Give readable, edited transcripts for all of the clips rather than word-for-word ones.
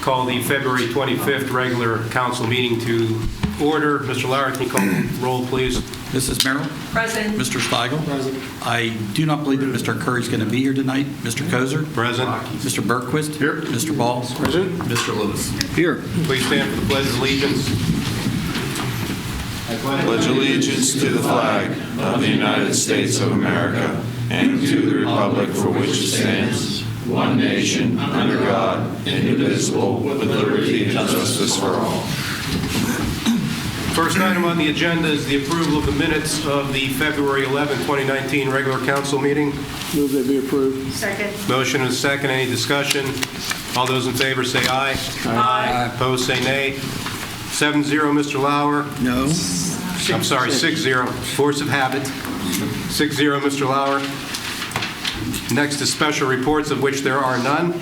call the February 25th regular council meeting to order. Mr. Lauer, can you call the roll, please? Mrs. Merrill? Present. Mr. Steigel? Present. I do not believe that Mr. Curry's going to be here tonight. Mr. Kozer? Present. Mr. Bergquist? Here. Mr. Ball? Present. Mr. Lewis? Here. Please stand for the Pledge of Allegiance. I pledge allegiance to the flag of the United States of America and to the republic for which it stands, one nation, under God, indivisible, with liberty and justice for all. First item on the agenda is the approval of the minutes of the February 11, 2019 regular council meeting. Move they be approved. Second. Motion and a second. Any discussion? All those in favor say aye. Aye. Opposed say nay. 7-0, Mr. Lauer. No. I'm sorry, 6-0. Force of habit. 6-0, Mr. Lauer. Next is special reports, of which there are none.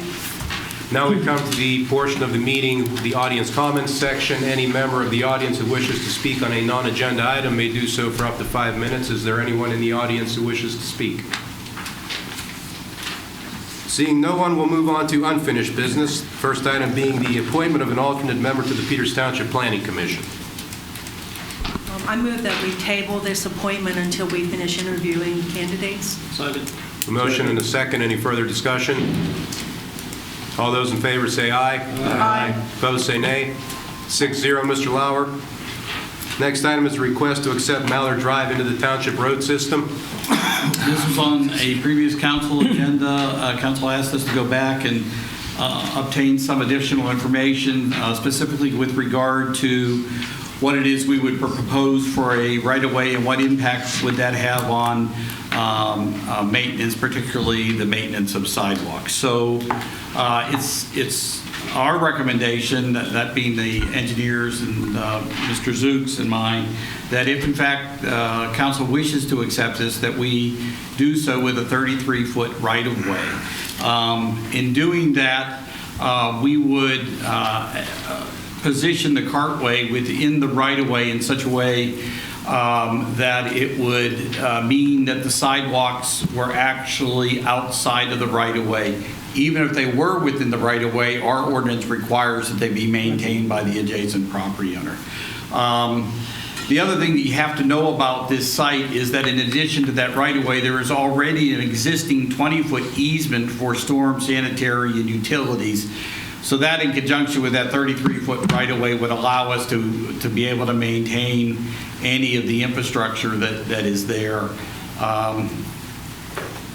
Now we've come to the portion of the meeting, the audience comments section. Any member of the audience who wishes to speak on a non-agenda item may do so for up to 5 minutes. Is there anyone in the audience who wishes to speak? Seeing no one, we'll move on to unfinished business. First item being the appointment of an alternate member to the Peters Township Planning Commission. I move that we table this appointment until we finish interviewing candidates. Second. A motion and a second. Any further discussion? All those in favor say aye. Aye. Opposed say nay. 6-0, Mr. Lauer. Next item is a request to accept Mallard Drive into the township road system. This was on a previous council agenda. Council asked us to go back and obtain some additional information, specifically with regard to what it is we would propose for a right-of-way and what impacts would that have on maintenance, particularly the maintenance of sidewalks. So it's our recommendation, that being the engineers and Mr. Zooks and mine, that if in fact council wishes to accept this, that we do so with a 33-foot right-of-way. In doing that, we would position the cartway within the right-of-way in such a way that it would mean that the sidewalks were actually outside of the right-of-way. Even if they were within the right-of-way, our ordinance requires that they be maintained by the adjacent property owner. The other thing that you have to know about this site is that in addition to that right-of-way, there is already an existing 20-foot easement for storm, sanitary, and utilities. So that, in conjunction with that 33-foot right-of-way, would allow us to be able to maintain any of the infrastructure that is there.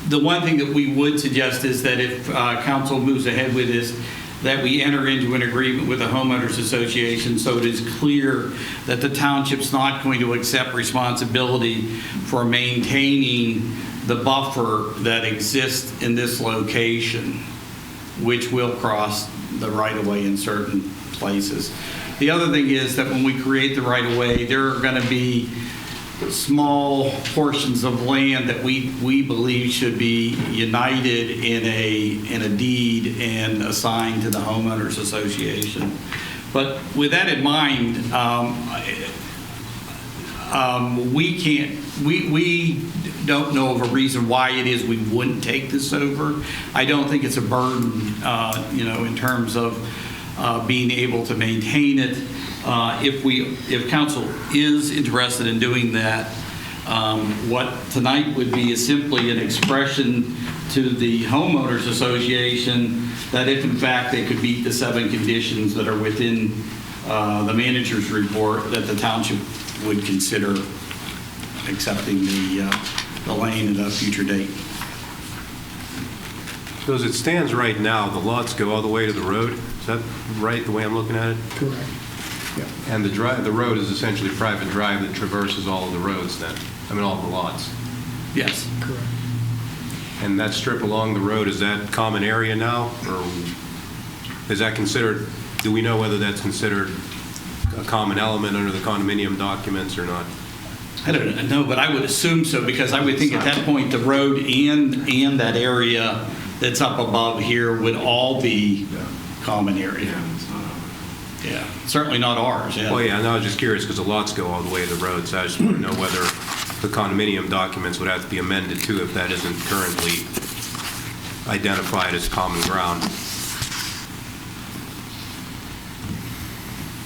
The one thing that we would suggest is that if council moves ahead with this, that we enter into an agreement with the homeowners association so it is clear that the township's not going to accept responsibility for maintaining the buffer that exists in this location, which will cross the right-of-way in certain places. The other thing is that when we create the right-of-way, there are going to be small portions of land that we believe should be united in a deed and assigned to the homeowners association. But with that in mind, we don't know of a reason why it is we wouldn't take this over. I don't think it's a burden, in terms of being able to maintain it. If council is interested in doing that, what tonight would be is simply an expression to the homeowners association that if in fact they could meet the 7 conditions that are within the manager's report, that the township would consider accepting the lane at a future date. So as it stands right now, the lots go all the way to the road. Is that right, the way I'm looking at it? Correct. Yeah. And the road is essentially a private drive that traverses all of the roads then? I mean, all of the lots? Yes. Correct. And that strip along the road, is that common area now? Or is that considered, do we know whether that's considered a common element under the condominium documents or not? I don't know, but I would assume so, because I would think at that point the road and that area that's up above here would all be common area. Yeah, certainly not ours. Yeah. Well, yeah, no, I was just curious because the lots go all the way to the road, so I just want to know whether the condominium documents would have to be amended too if that isn't currently identified as common ground.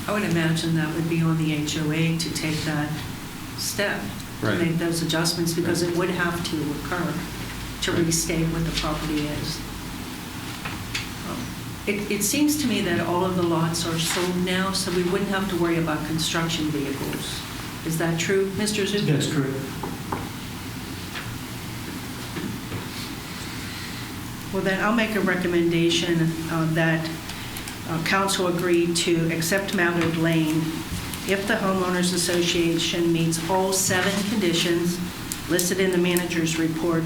I would imagine that would be on the HOA to take that step, to Right. make those adjustments, because it would have to occur to restate what the property is. It seems to me that all of the lots are sold now, so we wouldn't have to worry about construction vehicles. Is that true, Mr. Zup? That's correct. Well, then I'll make a recommendation that council agree to accept Mallard Lane if the homeowners association meets all 7 conditions listed in the manager's report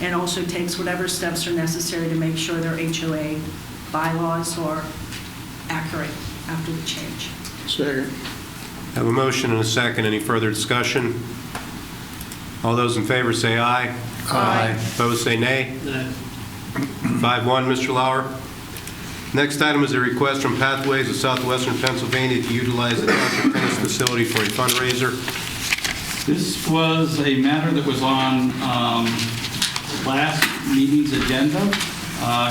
and also takes whatever steps are necessary to make sure their HOA bylaws are accurate after the change. Second. Have a motion and a second. Any further discussion? All those in favor say aye. Aye. Opposed, say nay. 5-1, Mr. Lauer. Next item is a request from Pathways of Southwestern Pennsylvania to utilize the Township tennis facility for a fundraiser. This was a matter that was on last meeting's agenda.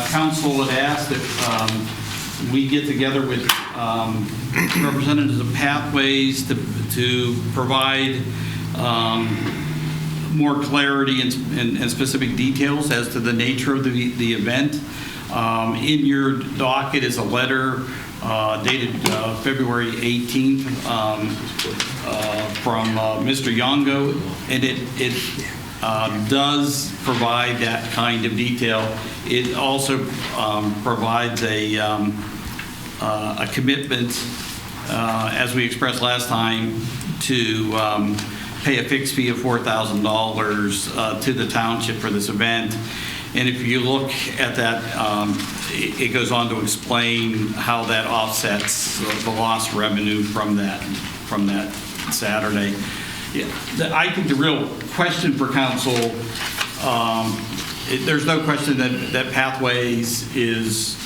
Council had asked that we get together with representatives of Pathways to provide more clarity and specific details as to the nature of the event. In your docket is a letter dated February 18th from Mr. Yongo, and it does provide that kind of detail. It also provides a commitment, as we expressed last time, to pay a fixed fee of $4,000 to the township for this event. And if you look at that, it goes on to explain how that offsets the lost revenue from that Saturday. Yeah, I think the real question for council, there's no question that Pathways is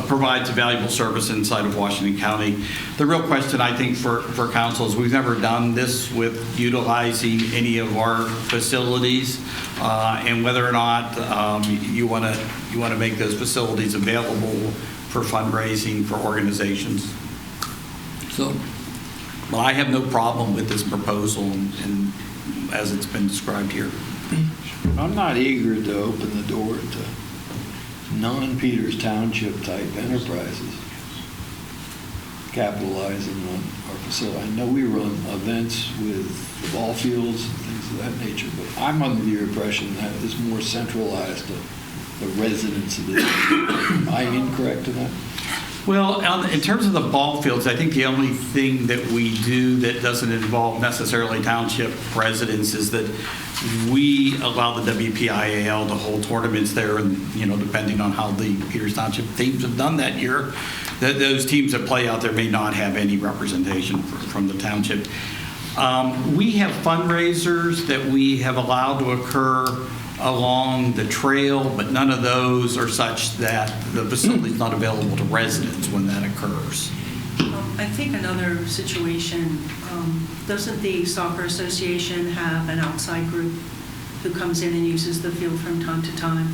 provides a valuable service inside of Washington County. The real question, I think, for council is we've never done this with utilizing any of our facilities, and whether or not you want to make those facilities available for fundraising for organizations. So, well, I have no problem with this proposal and as it's been described here. I'm not eager to open the door to non-Peters Township type enterprises capitalizing on our facility. I know we run events with the ball fields and things of that nature, but I'm under the impression that is more centralized to the residents of the district. Am I incorrect in that? Well, in terms of the ball fields, I think the only thing that we do that doesn't involve necessarily township residents is that we allow the WPIAL to hold tournaments there, and depending on how the Peters Township teams have done that year, that those teams that play out there may not have any representation from the township. We have fundraisers that we have allowed to occur along the trail, but none of those are such that the facility is not available to residents when that occurs. I think another situation, doesn't the Soccer Association have an outside group who comes in and uses the field from time to time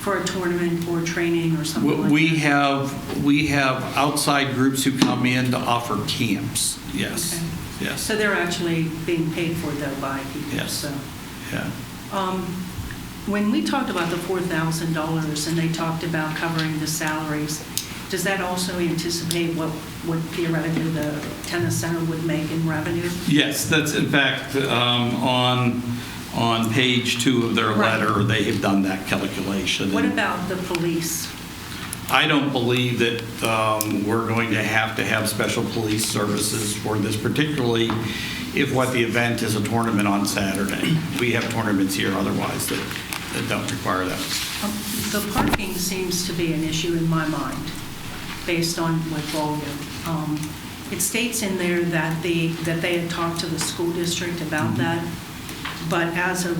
for a tournament or training or something like that? We have outside groups who come in to offer camps, yes. Okay. Yes. So they're actually being paid for, though, by people. Yes. So. Yeah. When we talked about the $4,000 and they talked about covering the salaries, does that also anticipate what theoretically the tennis center would make in revenue? Yes, that's in fact on page 2 of their letter, Right. they have done that calculation. What about the police? I don't believe that we're going to have special police services for this, particularly if what the event is a tournament on Saturday. We have tournaments here otherwise that don't require that. The parking seems to be an issue in my mind, based on what volume. It states in there that they had talked to the school district about that, but as of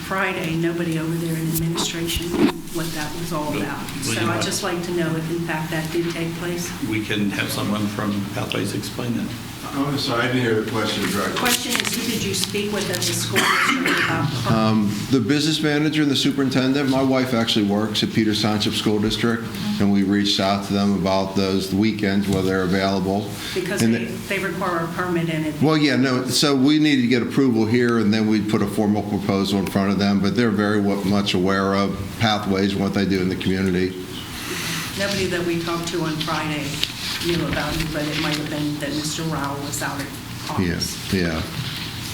Friday, nobody over there in administration knew what that was all about. Well, So I'd just like to know if in fact that did take place. We can have someone from Pathways explain that. I'm sorry, I didn't hear the question The directly. question is, who did you speak with at the school district about? The business manager and the superintendent, my wife actually works at Peters Township School District, and we reached out to them about those weekends where they're available. Because And they require a permit in it. Well, yeah, no, so we need to get approval here, and then we'd put a formal proposal in front of them, but they're very much aware of pathways and what they do in the community. Nobody that we talked to on Friday knew about it, but it might have been that Mr. Rao was out of Yeah, office. yeah.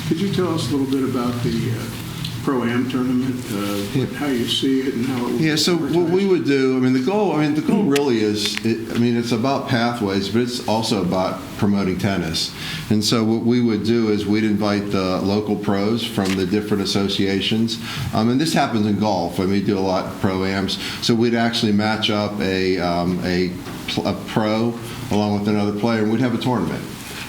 Could you tell us a little bit about the Pro-Am tournament, how you see it and how it would Yeah, so what we would do, the goal really is, it's about pathways, but it's also about promoting tennis. And so what we would do is we'd invite the local pros from the different associations. And this happens in golf. We do a lot of Pro-Ams. So we'd actually match up a pro along with another player, and we'd have a tournament.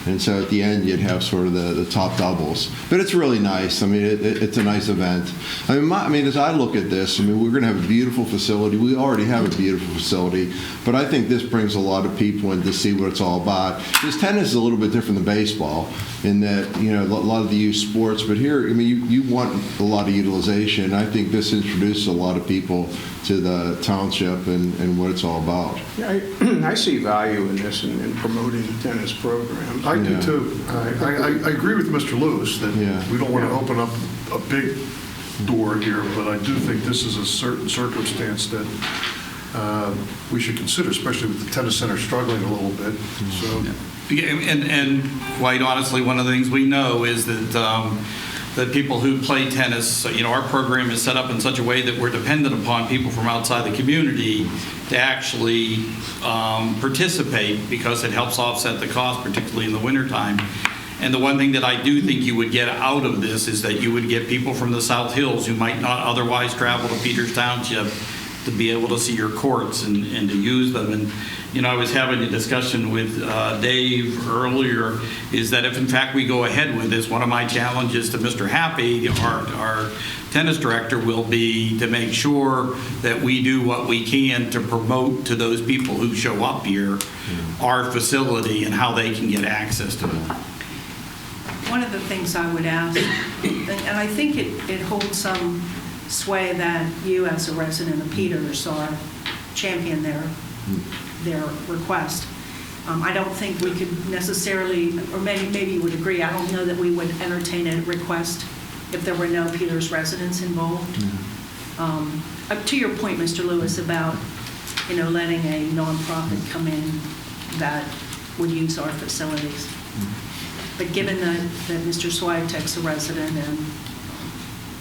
And so at the end, you'd have sort of the top doubles. But it's really nice. It's a nice event. As I look at this, we're going to have a beautiful facility. We already have a beautiful facility. But I think this brings a lot of people in to see what it's all about. Because tennis is a little bit different than baseball in that, a lot of the youth sports. But here, you want a lot of utilization. I think this introduces a lot of people to the township and what it's all about. Yeah, I see value in this in promoting the tennis program. I do Yeah. too. I agree with Mr. Lewis that Yeah. we don't want to open up a big door here, but I do think this is a certain circumstance that we should consider, especially with the tennis center struggling a little bit. So, Yeah, and quite honestly, one of the things we know is that people who play tennis, our program is set up in such a way that we're dependent upon people from outside the community to actually participate because it helps offset the cost, particularly in the wintertime. And the one thing that I do think you would get out of this is that you would get people from the South Hills who might not otherwise travel to Peters Township to be able to see your courts and to use them. And, I was having a discussion with Dave earlier, is that if in fact we go ahead with this, one of my challenges to Mr. Happy, our tennis director, will be to make sure that we do what we can to promote to those people who show up here our facility and how they can get access to it. One of the things I would ask, and I think it holds some sway that you as a resident of Peters are champion their request. I don't think we could necessarily, or maybe you would agree, I don't know that we would entertain a request if there were no Peters residents involved. To your point, Mr. Lewis, about letting a nonprofit come in that would use our facilities. But given that Mr. Swiatek's a resident and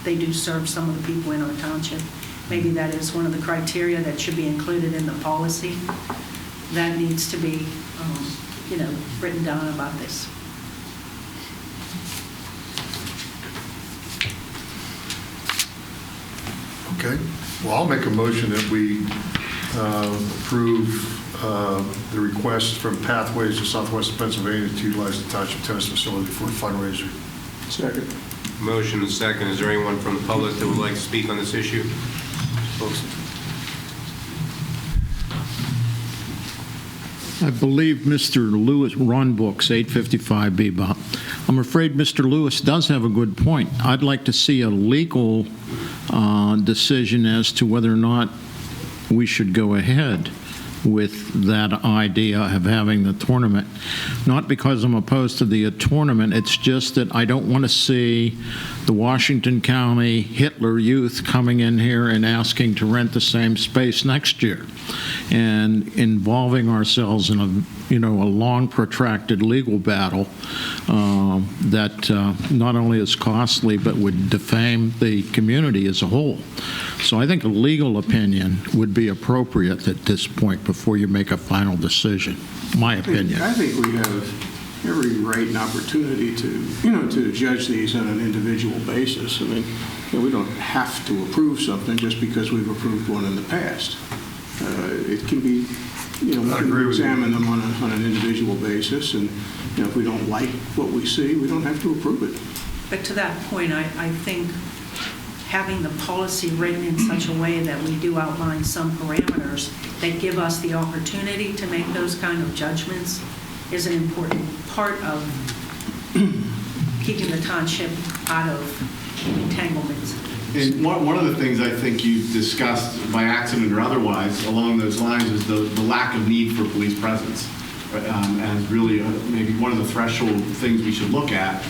they do serve some of the people in our township, maybe that is one of the criteria that should be included in the policy that needs to be, written down about this. okay. Well, I'll make a motion that we approve the request from Pathways of Southwest Pennsylvania to utilize the township tennis facility for a fundraiser. Second. Motion and second. Is there anyone from the public that would like to speak on this issue? Folks? I believe Mr. Lewis, Ron Books, 855 Bebop. I'm afraid Mr. Lewis does have a good point. I'd like to see a legal decision as to whether or not we should go ahead with that idea of having the tournament. Not because I'm opposed to the tournament, it's just that I don't want to see the Washington County Hitler Youth coming in here and asking to rent the same space next year and involving ourselves in a long protracted legal battle that not only is costly but would defame the community as a whole. So I think a legal opinion would be appropriate at this point before you make a final decision, my opinion. I think we have every right and opportunity to judge these on an individual basis. We don't have to approve something just because we've approved one in the past. It can be, we can examine them on an individual basis, and if we don't like what we see, we don't have to approve it. But to that point, I think having the policy written in such a way that we do outline some parameters that give us the opportunity to make those kind of judgments is an important part part of keeping the township out of entanglements. And one of the things I think you discussed by accident or otherwise along those lines is the lack of need for police presence as really maybe one of the threshold things we should look at.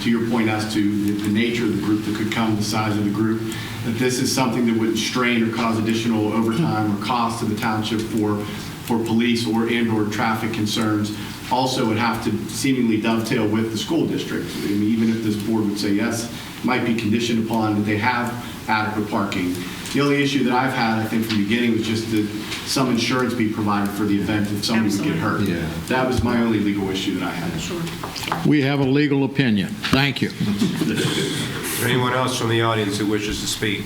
To your point as to the nature of the group that could come, the size of the group, that this is something that would strain or cause additional overtime or cost to the township for police or traffic concerns. Also would have to seemingly dovetail with the school district. I mean, even if this board would say yes, it might be conditioned upon that they have adequate parking. The only issue that I've had, I think, from the beginning was just that some insurance be provided for the event if somebody would get hurt. Yeah. That was my only legal issue that I had. Sure. We have a legal opinion. Thank you. Is there anyone else from the audience who wishes to speak?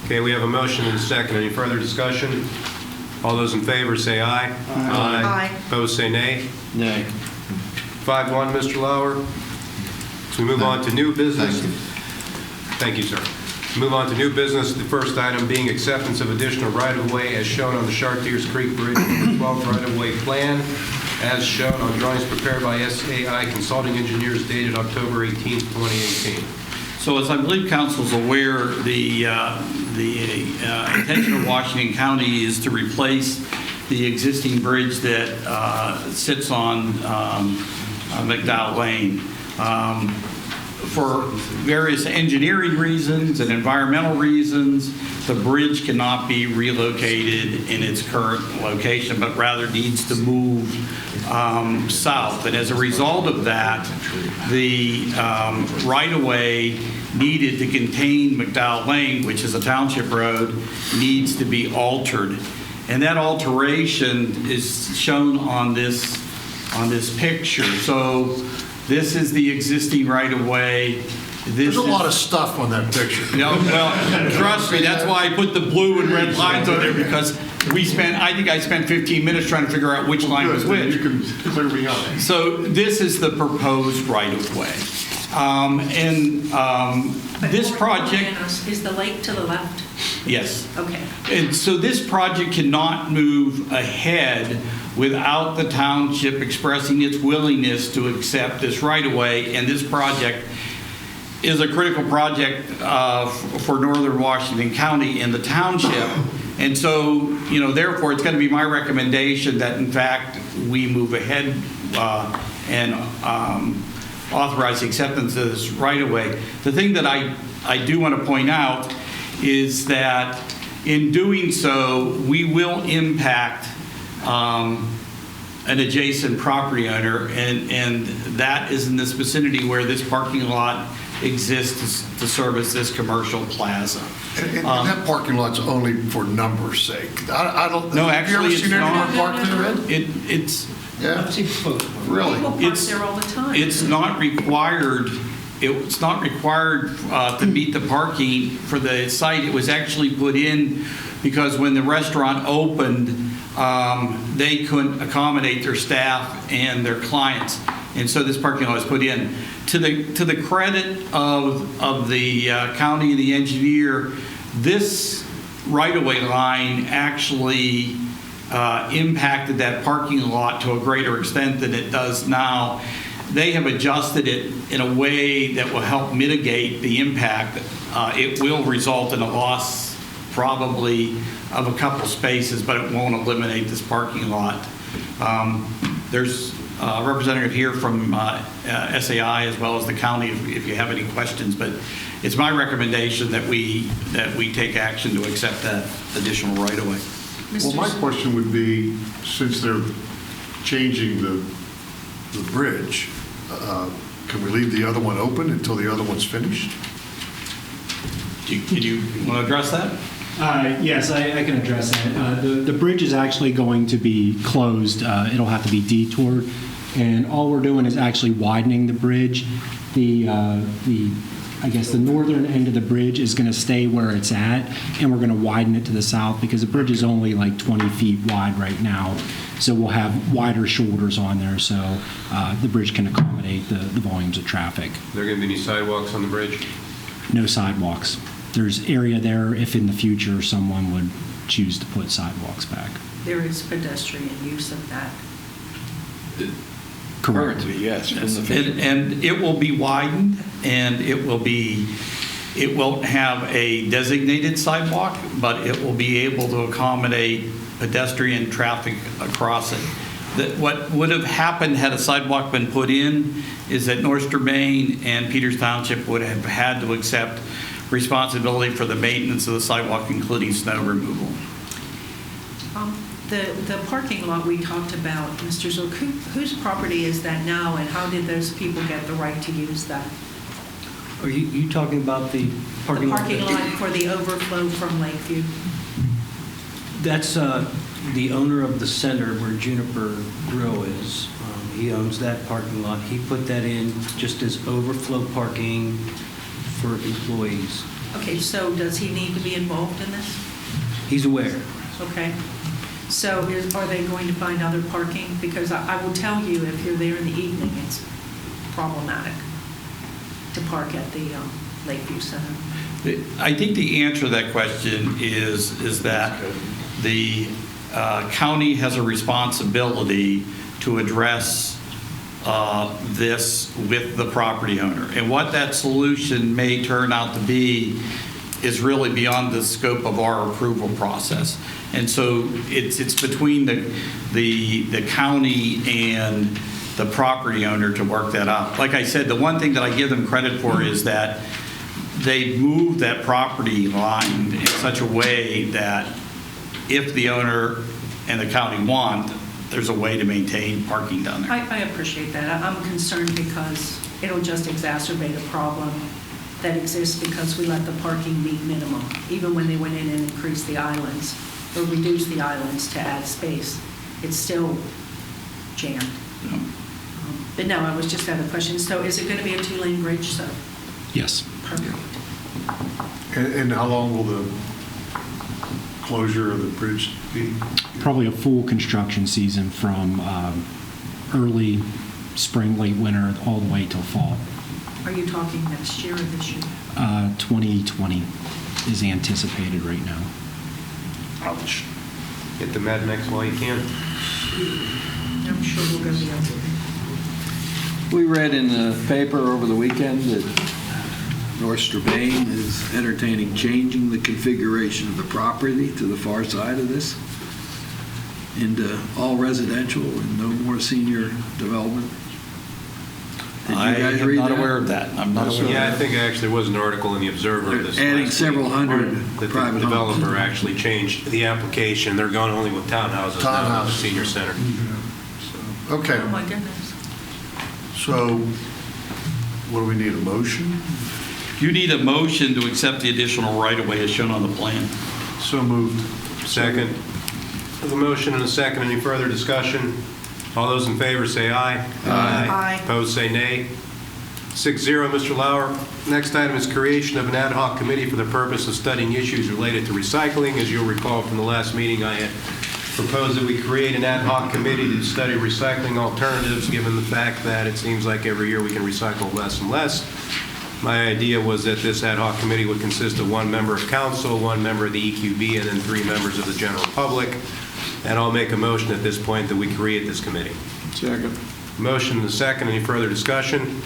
Okay, we have a motion and a second. Any further discussion? All those in favor say aye. Aye. Opposed say nay. Nay. 5-1, Mr. Lauer. So we move on to new business. Thank you. Thank you, sir. Move on to new business. The first item being acceptance of additional right-of-way as shown on the Chartiers Creek Bridge 12 right-of-way plan, as shown on drawings prepared by SAI Consulting Engineers dated October 18, 2018. So as I believe council's aware, the intention of Washington County is to replace the existing bridge that sits on McDowell Lane. For various engineering reasons and environmental reasons, the bridge cannot be relocated in its current location, but rather needs to move south. And as a result of that, the right-of-way needed to contain McDowell Lane, which is a township road, needs to be altered. And that alteration is shown on this picture. So this is the existing right-of-way. There's a lot of stuff on that picture. No, well, trust me, that's why I put the blue and red lines on there, because I think I spent 15 minutes trying to figure out which line was which. You can clear me out. So this is the proposed right-of-way. But This more project, than is the lake to the left? yes. Okay. And so this project cannot move ahead without the township expressing its willingness to accept this right-of-way, and this project is a critical project for northern Washington County and the township. And so, therefore, it's going to be my recommendation that, in fact, we move ahead and authorize the acceptance of this right-of-way. The thing that I do want to point out is that in doing so, we will impact an adjacent property owner, and that is in this vicinity where this parking lot exists to service this commercial plaza. And that parking lot's only for numbers' sake. I don't. No, have you ever actually, it's seen anyone not. park there, Ed? It's Yeah. Really? People park there all the time. It's not required. It's not required to meet the parking for the site. It was actually put in because when the restaurant opened, they couldn't accommodate their staff and their clients, and so this parking lot was put in. To the credit of the county and the engineer, this right-of-way line actually impacted that parking lot to a greater extent than it does now. They have adjusted it in a way that will help mitigate the impact. It will result in a loss probably of a couple spaces, but it won't eliminate this parking lot. There's a representative here from SAI as well as the county if you have any questions, but it's my recommendation that we take action to accept that additional right-of-way. Well, my question would be, since they're changing the bridge, can we leave the other one open until the other one's finished? Can you want to address that? Yes, I can address that. The bridge is actually going to be closed. It'll have to be detoured, and all we're doing is actually widening the bridge. I guess the northern end of the bridge is going to stay where it's at, and we're going to widen it to the south because the bridge is only like 20 feet wide right now. So we'll have wider shoulders on there, so the bridge can accommodate the volumes of traffic. Are there going to be any sidewalks on the bridge? No sidewalks. There's area there if in the future someone would choose to put sidewalks back. There is pedestrian use of that Correct. Currently, yes. From the And it will be widened, and it won't have a designated sidewalk, but it will be able to accommodate pedestrian traffic across it. What would have happened had a sidewalk been put in is that North Main and Peters Township would have had to accept responsibility for the maintenance of the sidewalk, including snow removal. The parking lot we talked about, Mr. Zook, whose property is that now, and how did those people get the right to use that? Are you talking about the parking lot? The parking lot for the overflow from Lakeview? That's the owner of the center where Juniper Grill is. He owns that parking lot. He put that in just as overflow parking for employees. Okay, so does he need to be involved in this? He's aware. Okay. So are they going to find other parking? Because I will tell you, if you're there in the evening, it's problematic to park at the Lakeview Center. I think the answer to that question is that the county has a responsibility to address this with the property owner. And what that solution may turn out to be is really beyond the scope of our approval process. And so it's between the county and the property owner to work that out. Like I said, the one thing that I give them credit for is that they moved that property line in such a way that if the owner and the county want, there's a way to maintain parking down there. I appreciate that. I'm concerned because it'll just exacerbate a problem that exists because we let the parking meet minimum, even when they went in and increased the islands or reduced the islands to add space. It's still jammed. Yeah. But no, I was just had a question. So is it going to be a 2-lane bridge? So Yes. perfect. And how long will the closure of the bridge be? Probably a full construction season from early spring, late winter, all the way till fall. Are you talking next year or this year? 2020 is anticipated right now. Ouch. Get the med next while you can. I'm sure we'll go the other way. We read in the paper over the weekend that North Strabane is entertaining changing the configuration of the property to the far side of this into all residential and no more senior development. Did you I guys am read not that? aware of that. I'm not aware of Yeah, I that. think actually was an article in the Observer this They're adding last several week hundred that the private homes. developer actually changed the application. They're going only with townhouses now, not the senior center. Okay, Oh, my goodness. so what do we need, a motion? You need a motion to accept the additional right-of-way as shown on the plan. So moved. Second. With a motion and a second, any further discussion? All those in favor say aye. Aye. Opposed, say nay. 6-0, Mr. Lauer. Next item is creation of an ad hoc committee for the purpose of studying issues related to recycling. As you'll recall from the last meeting, I had proposed that we create an ad hoc committee to study recycling alternatives, given the fact that it seems like every year we can recycle less and less. My idea was that this ad hoc committee would consist of 1 member of council, 1 member of the EQB, and then 3 members of the general public. And I'll make a motion at this point that we create this committee. Second. Motion and a second. Any further discussion?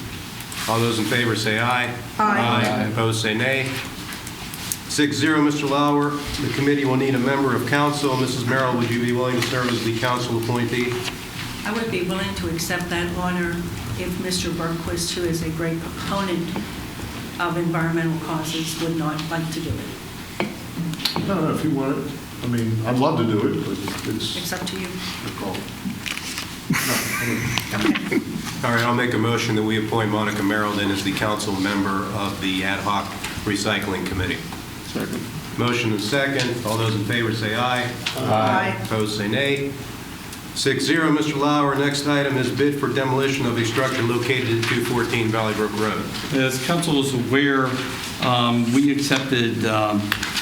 All those in favor say aye. Aye. Opposed, say nay. 6-0, Mr. Lauer. The committee will need a member of council. Mrs. Merrill, would you be willing to serve as the council appointee? I would be willing to accept that honor if Mr. Berquist, who is a great proponent of environmental causes, would not like to do it. No, if you want it. I mean, I'd love to do it, but it's It's up to you. a call. Okay. All right, I'll make a motion that we appoint Monica Merrill then as the council member of the ad hoc recycling committee. Second. Motion and second. All those in favor say aye. Aye. Opposed, say nay. 6-0, Mr. Lauer. Next item is bid for demolition of a structure located at 214 Valley Brook Road. As council is aware, we accepted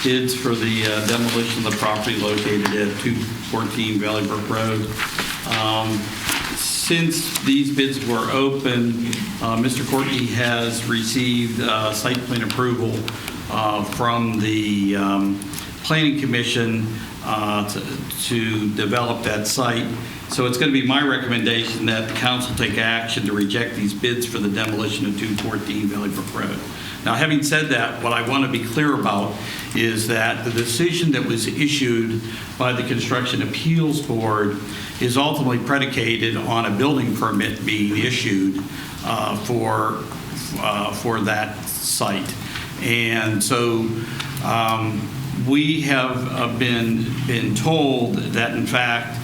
bids for the demolition of the property located at 214 Valley Brook Road. Since these bids were open, Mr. Courtney has received site plan approval from the Planning Commission to develop that site. So it's going to be my recommendation that the council take action to reject these bids for the demolition of 214 Valley Brook Road. Now, having said that, what I want to be clear about is that the decision that was issued by the Construction Appeals Board is ultimately predicated on a building permit being issued for that site. And so we have been told that, in fact,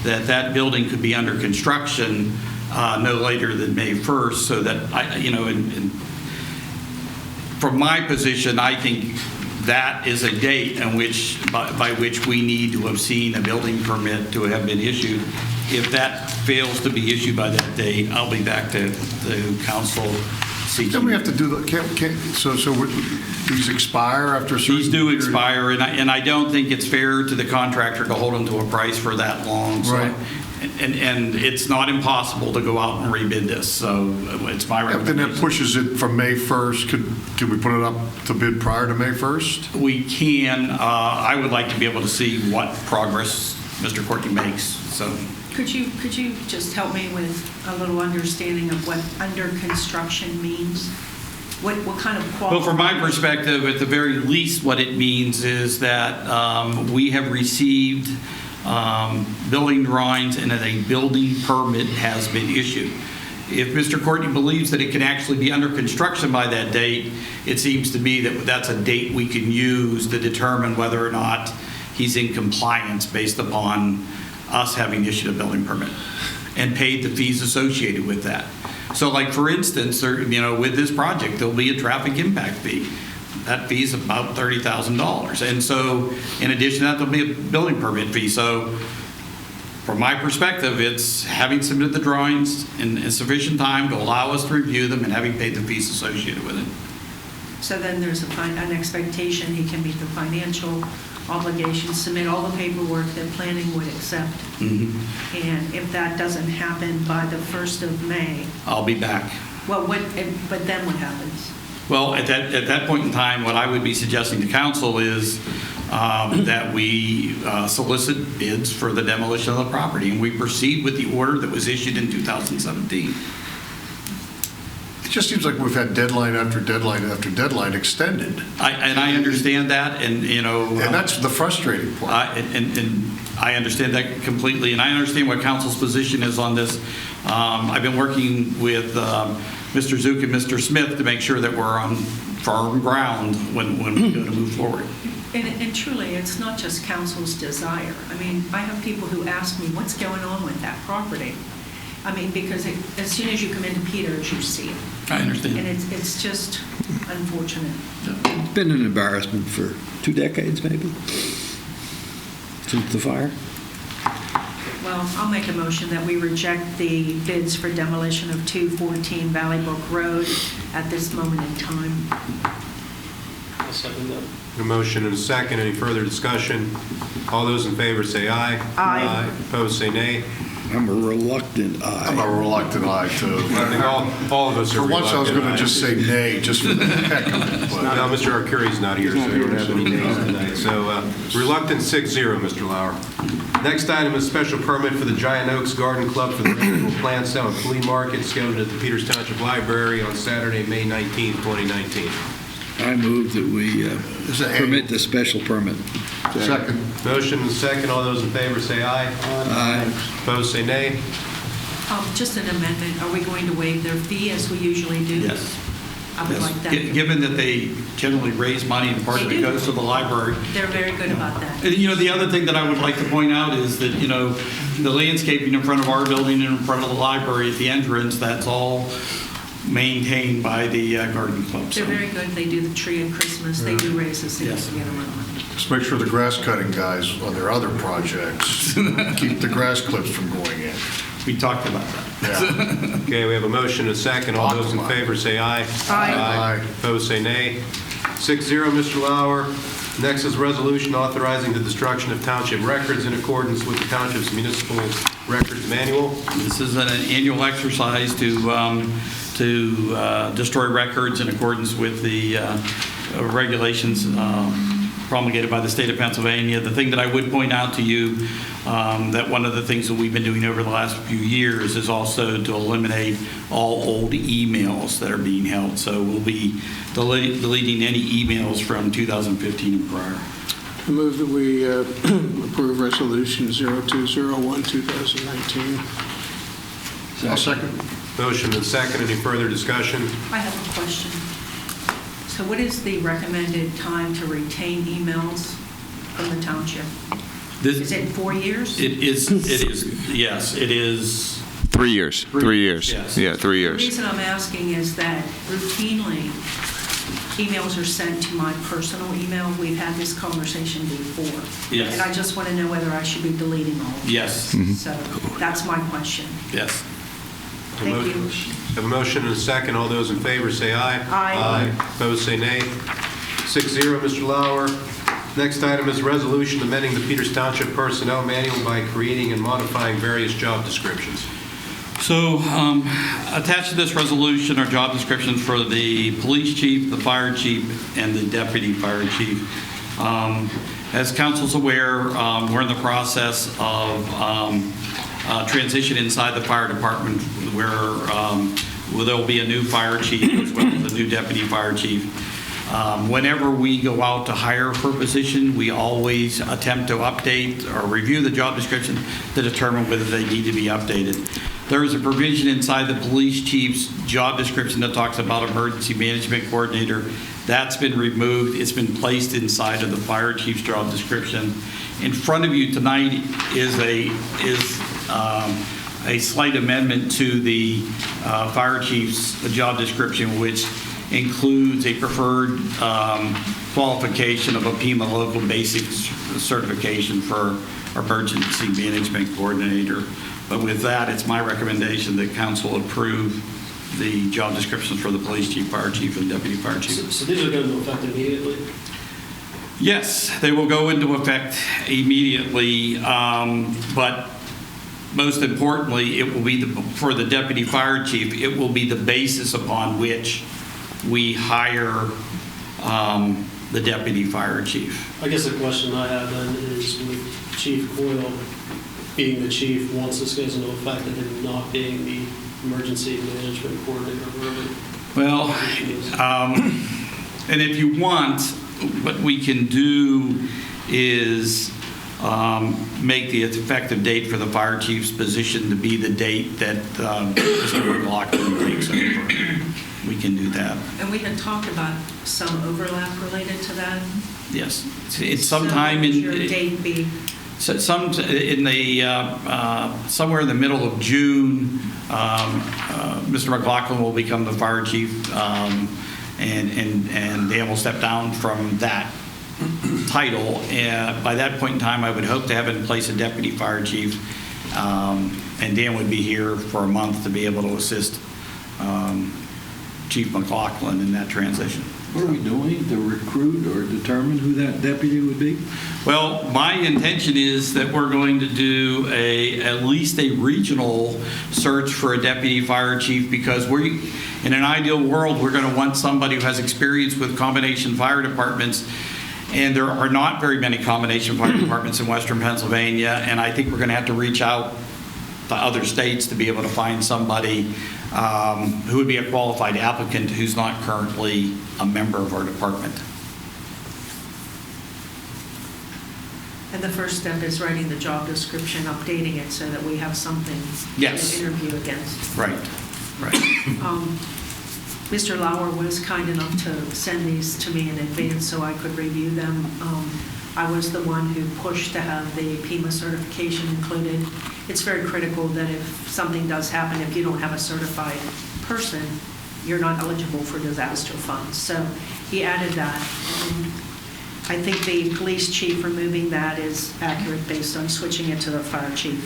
that building could be under construction no later than May 1st, so that, from my position, I think that is a date in which, by which we need to have seen a building permit to have been issued. If that fails to be issued by that date, I'll be back to the council seeking. Then we have to do the, so these expire after a certain These do period? expire, and I don't think it's fair to the contractor to hold them to a price for that long. So, Right. And it's not impossible to go out and rebid this, so it's my Then recommendation. that pushes it from May 1st. Could we put it up to bid prior to May 1st? We can. I would like to be able to see what progress Mr. Courtney makes, so. Could you just help me with a little understanding of what under construction means? What kind of quality? Well, from my perspective, at the very least, what it means is that we have received building drawings and that a building permit has been issued. If Mr. Courtney believes that it can actually be under construction by that date, it seems to me that that's a date we can use to determine whether or not he's in compliance based upon us having issued a building permit and paid the fees associated with that. So, like, for instance, with this project, there'll be a traffic impact fee. That fee is about $30,000. And so, in addition to that, there'll be a building permit fee. So, from my perspective, it's having submitted the drawings in sufficient time to allow us to review them and having paid the fees associated with it. So then there's an expectation he can meet the financial obligations, submit all the paperwork that planning would accept. Mm-hmm. And if that doesn't happen by the 1st of May, I'll be back. well, but then what happens? Well, at that point in time, what I would be suggesting to council is that we solicit bids for the demolition of the property, and we proceed with the order that was issued in 2017. It just seems like we've had deadline after deadline after deadline extended. I understand that, and And that's the frustrating part. and I understand that completely, and I understand what council's position is on this. I've been working with Mr. Zook and Mr. Smith to make sure that we're on firm ground when we go to move forward. And truly, it's not just council's desire. I mean, I have people who ask me, what's going on with that property? I mean, because as soon as you come into Peters, you see it. I understand. And it's just unfortunate. It's been an embarrassment for 2 decades, maybe, since the fire. Well, I'll make a motion that we reject the bids for demolition of 214 Valley Brook Road at this moment in time. I'll second that. A motion and a second. Any further discussion? All those in favor say aye. Aye. Opposed, say nay. I'm a reluctant I'm aye. a reluctant aye, too. I think all of us are For once, I was going to reluctant just say nay, just for the heck of it. but- Now, Mr. Arcuri's not here, so we don't have any nays tonight. So reluctant 6-0, Mr. Lauer. Next item is special permit for the Giant Oaks Garden Club for the annual plant sale and flea market scheduled at the Peters Township Library on Saturday, May 19, 2019. I move that we Is it permit the special permit. Second. Motion and second. All those in favor say aye. Aye. Opposed, say nay. Just an amendment. Are we going to waive their fee as we usually do? Yes. I would Yes. like that. Given that they generally raise money and part of They it do. goes to the library. They're very good about that. And, the other thing that I would like to point out is that, the landscaping in front of our building and in front of the library at the entrance, that's all maintained by the garden club. They're So very good. They do the tree at Christmas. They do raise a significant amount of money. Just make sure the grass cutting guys on their other projects keep the grass clips from going in. we talked about that. Yeah. Okay, we have a motion and a second. All those in favor say aye. Aye. Opposed, say nay. 6-0, Mr. Lauer. Next is resolution authorizing the destruction of township records in accordance with the township's municipal records manual. This is an annual exercise to destroy records in accordance with the regulations promulgated by the state of Pennsylvania. The thing that I would point out to you, that one of the things that we've been doing over the last few years is also to eliminate all old emails that are being held. So we'll be deleting any emails from 2015 and prior. I move that we approve Resolution 0201, 2019. I'll second. Motion and second. Any further discussion? I have a question. So what is the recommended time to retain emails from the township? Is it 4 years? It is, yes, it is. 3 years. 3 years. Yes. Yeah, 3 The years. reason I'm asking is that routinely, emails are sent to my personal email. We've had this conversation before. Yes. And I just want to know whether I should be deleting all of them. Yes. So that's my question. Yes. Thank you. Have a motion and a second. All those in favor say aye. Aye. Opposed, say nay. 6-0, Mr. Lauer. Next item is resolution amending the Peters Township Personnel Manual by creating and modifying various job descriptions. So attached to this resolution are job descriptions for the police chief, the fire chief, and the deputy fire chief. As council's aware, we're in the process of transition inside the fire department where there will be a new fire chief as well as a new deputy fire chief. Whenever we go out to hire for a position, we always attempt to update or review the job description to determine whether they need to be updated. There is a provision inside the police chief's job description that talks about emergency management coordinator. That's been removed. It's been placed inside of the fire chief's job description. In front of you tonight is a slight amendment to the fire chief's job description, which includes a preferred qualification of a PEMA local basic certification for emergency management coordinator. But with that, it's my recommendation that council approve the job descriptions for the police chief, fire chief, and deputy fire chief. So these are going to affect immediately? Yes, they will go into effect immediately, but most importantly, it will be for the deputy fire chief, it will be the basis upon which we hire the deputy fire chief. I guess the question I have then is with Chief Coyle being the chief, once this goes into effect, and him not being the emergency management coordinator, Well, and if you want, what we can do is make the effective date for the fire chief's position to be the date that Mr. McLaughlin takes over. We can do that. And we had talked about some overlap related to that. Yes, it's sometime So in. what would your date be? So somewhere in the middle of June, Mr. McLaughlin will become the fire chief, and Dan will step down from that title. By that point in time, I would hope to have in place a deputy fire chief, and Dan would be here for a month to be able to assist Chief McLaughlin in that transition. What are we doing to recruit or determine who that deputy would be? Well, my intention is that we're going to do at least a regional search for a deputy fire chief, because in an ideal world, we're going to want somebody who has experience with combination fire departments, and there are not very many combination fire departments in Western Pennsylvania, and I think we're going to have to reach out to other states to be able to find somebody who would be a qualified applicant who's not currently a member of our department. And the first step is writing the job description, updating it so that we have something Yes. to interview against. Right. Mr. Lauer was kind enough to send these to me in advance so I could review them. I was the one who pushed to have the PEMA certification included. It's very critical that if something does happen, if you don't have a certified person, you're not eligible for disaster funds. So he added that. I think the police chief removing that is accurate based on switching it to the fire chief.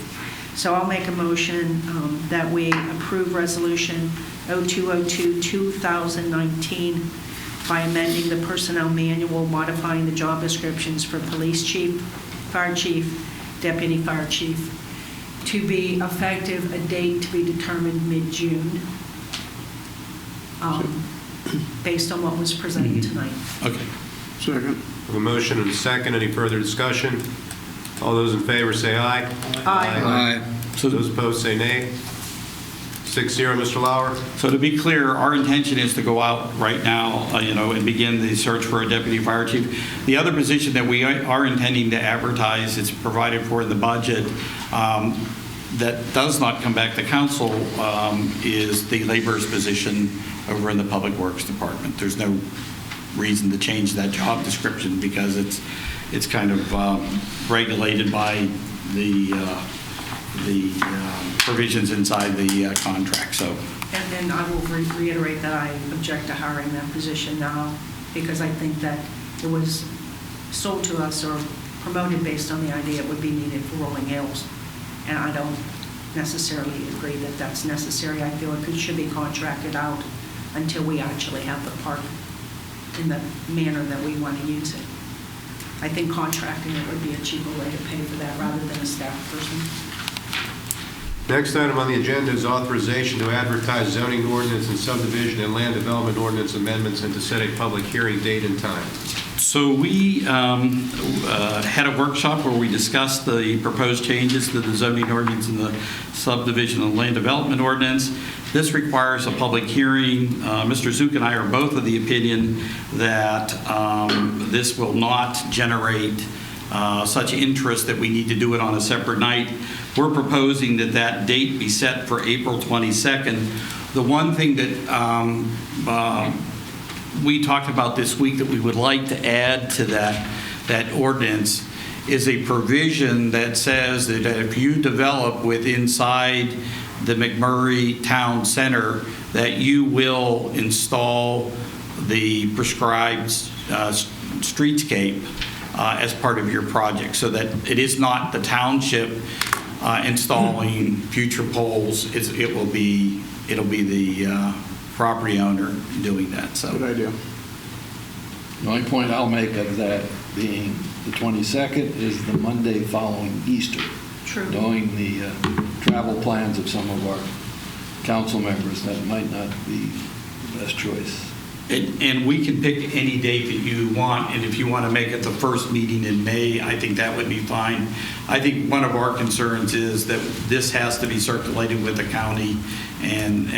So I'll make a motion that we approve Resolution 0202-2019 by amending the personnel manual, modifying the job descriptions for police chief, fire chief, deputy fire chief, to be effective a date to be determined mid-June, based on what was presented tonight. Okay. Second. A motion and a second. Any further discussion? All those in favor say aye. Aye. So Those opposed say nay. 6-0, Mr. Lauer. So to be clear, our intention is to go out right now, and begin the search for a deputy fire chief. The other position that we are intending to advertise, it's provided for in the budget, that does not come back to council, is the laborer's position over in the Public Works Department. There's no reason to change that job description because it's kind of regulated by the provisions inside the contract. So, And I will reiterate that I object to hiring that position now because I think that it was sold to us or promoted based on the idea it would be needed for Rolling Hills. And I don't necessarily agree that that's necessary. I feel it should be contracted out until we actually have the park in the manner that we want to use it. I think contracting it would be a cheaper way to pay for that rather than a staff person. Next item on the agenda is authorization to advertise zoning ordinance and subdivision and land development ordinance amendments and to set a public hearing date and time. So we had a workshop where we discussed the proposed changes to the zoning ordinance and the subdivision and land development ordinance. This requires a public hearing. Mr. Zook and I are both of the opinion that this will not generate such interest that we need to do it on a separate night. We're proposing that that date be set for April 22nd. The one thing that we talked about this week that we would like to add to that ordinance is a provision that says that if you develop inside the McMurray Town Center, that you will install the prescribed streetscape as part of your project, so that it is not the township installing future poles. It'll be the property owner doing that. So Good idea. The only point I'll make of that being the 22nd is the Monday following Easter. True. Knowing the travel plans of some of our council members, that might not be the best choice. And we can pick any date that you want, and if you want to make it the first meeting in May, I think that would be fine. I think one of our concerns is that this has to be circulated with the county and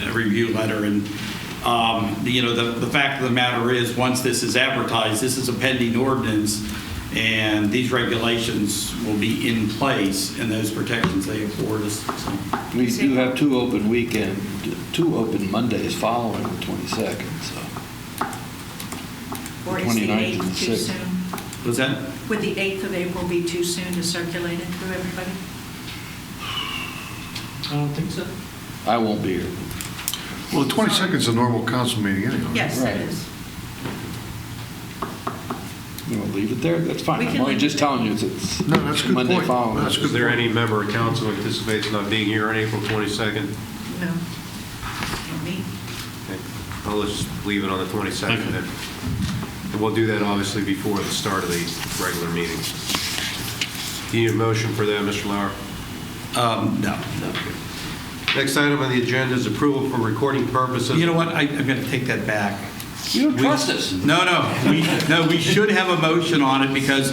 a review letter. And the fact of the matter is, once this is advertised, this is a pending ordinance, and these regulations will be in place, and those protections they afford us. So. We do have two open Mondays following the 22nd, so. Or is the 29th and 8th too 6th. soon? Was that? Would the 8th of April be too soon to circulate it through everybody? I don't think so. I won't be here. Well, the 22nd is a normal council meeting anyway. Yes, Right. it is. You want to leave it there? That's We fine. can I'm only leave just it telling you it's No, that's a good Monday point. following. That's a good Is there point. any member of council who anticipates not being here on April 22nd? No. Not me. Okay. I'll just leave it on the 22nd then. And we'll do that obviously before the start of the regular meeting. Do you need a motion for that, Mr. Lauer? No. Next item on the agenda is approval for recording purposes. You know what? I'm going to take that back. You don't trust us. No. We should have a motion on it because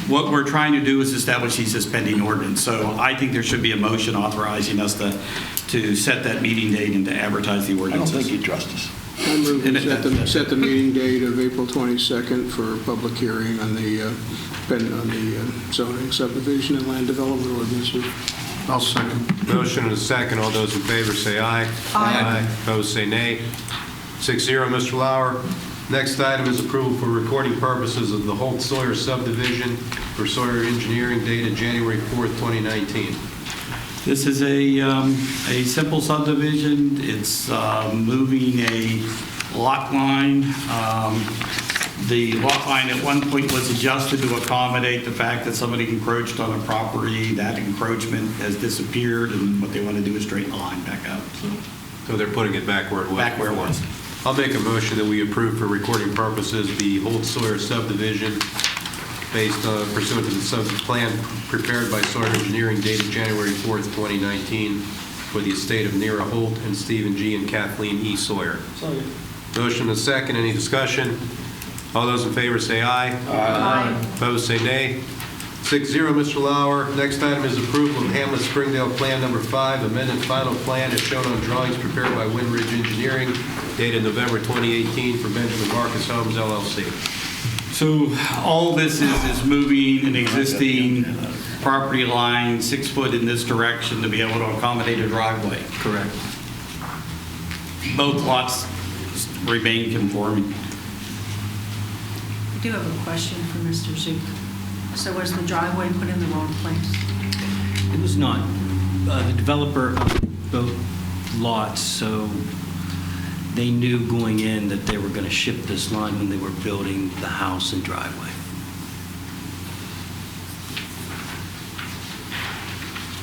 what we're trying to do is establish these as pending ordinance. So I think there should be a motion authorizing us to set that meeting date and to advertise the I don't ordinances. think you trust us. I move we set the meeting date of April 22nd for public hearing on the zoning, subdivision, and land development ordinances. I'll second. Motion and a second. All those in favor say aye. Aye. Opposed say nay. 6-0, Mr. Lauer. Next item is approval for recording purposes of the Holt Sawyer subdivision for Sawyer Engineering dated January 4th, 2019. This is a simple subdivision. It's moving a lot line. The lot line at one point was adjusted to accommodate the fact that somebody encroached on a property. That encroachment has disappeared, and what they want to do is straighten the line back up. So they're putting it back where it was. Back where it before. was. I'll make a motion that we approve for recording purposes the Holt Sawyer subdivision based pursuant to the plan prepared by Sawyer Engineering dated January 4th, 2019 for the estate of Nira Holt and Stephen G. and Kathleen E. Sawyer. Second. Motion and a second. Any discussion? All those in favor say aye. Aye. Opposed, say nay. 6-0, Mr. Lauer. Next item is approval of Hamlet Springdale Plan Number 5, amended final plan as shown on drawings prepared by Windridge Engineering, dated November 2018 for Benjamin Marcus Homes, LLC. So all this is moving an existing property line 6 foot in this direction to be able to accommodate a driveway. Correct. Both lots remain conforming. I do have a question for Mr. Zook. So was the driveway put in the wrong place? It was not. The developer owned both lots, so they knew going in that they were going to ship this line when they were building the house and driveway.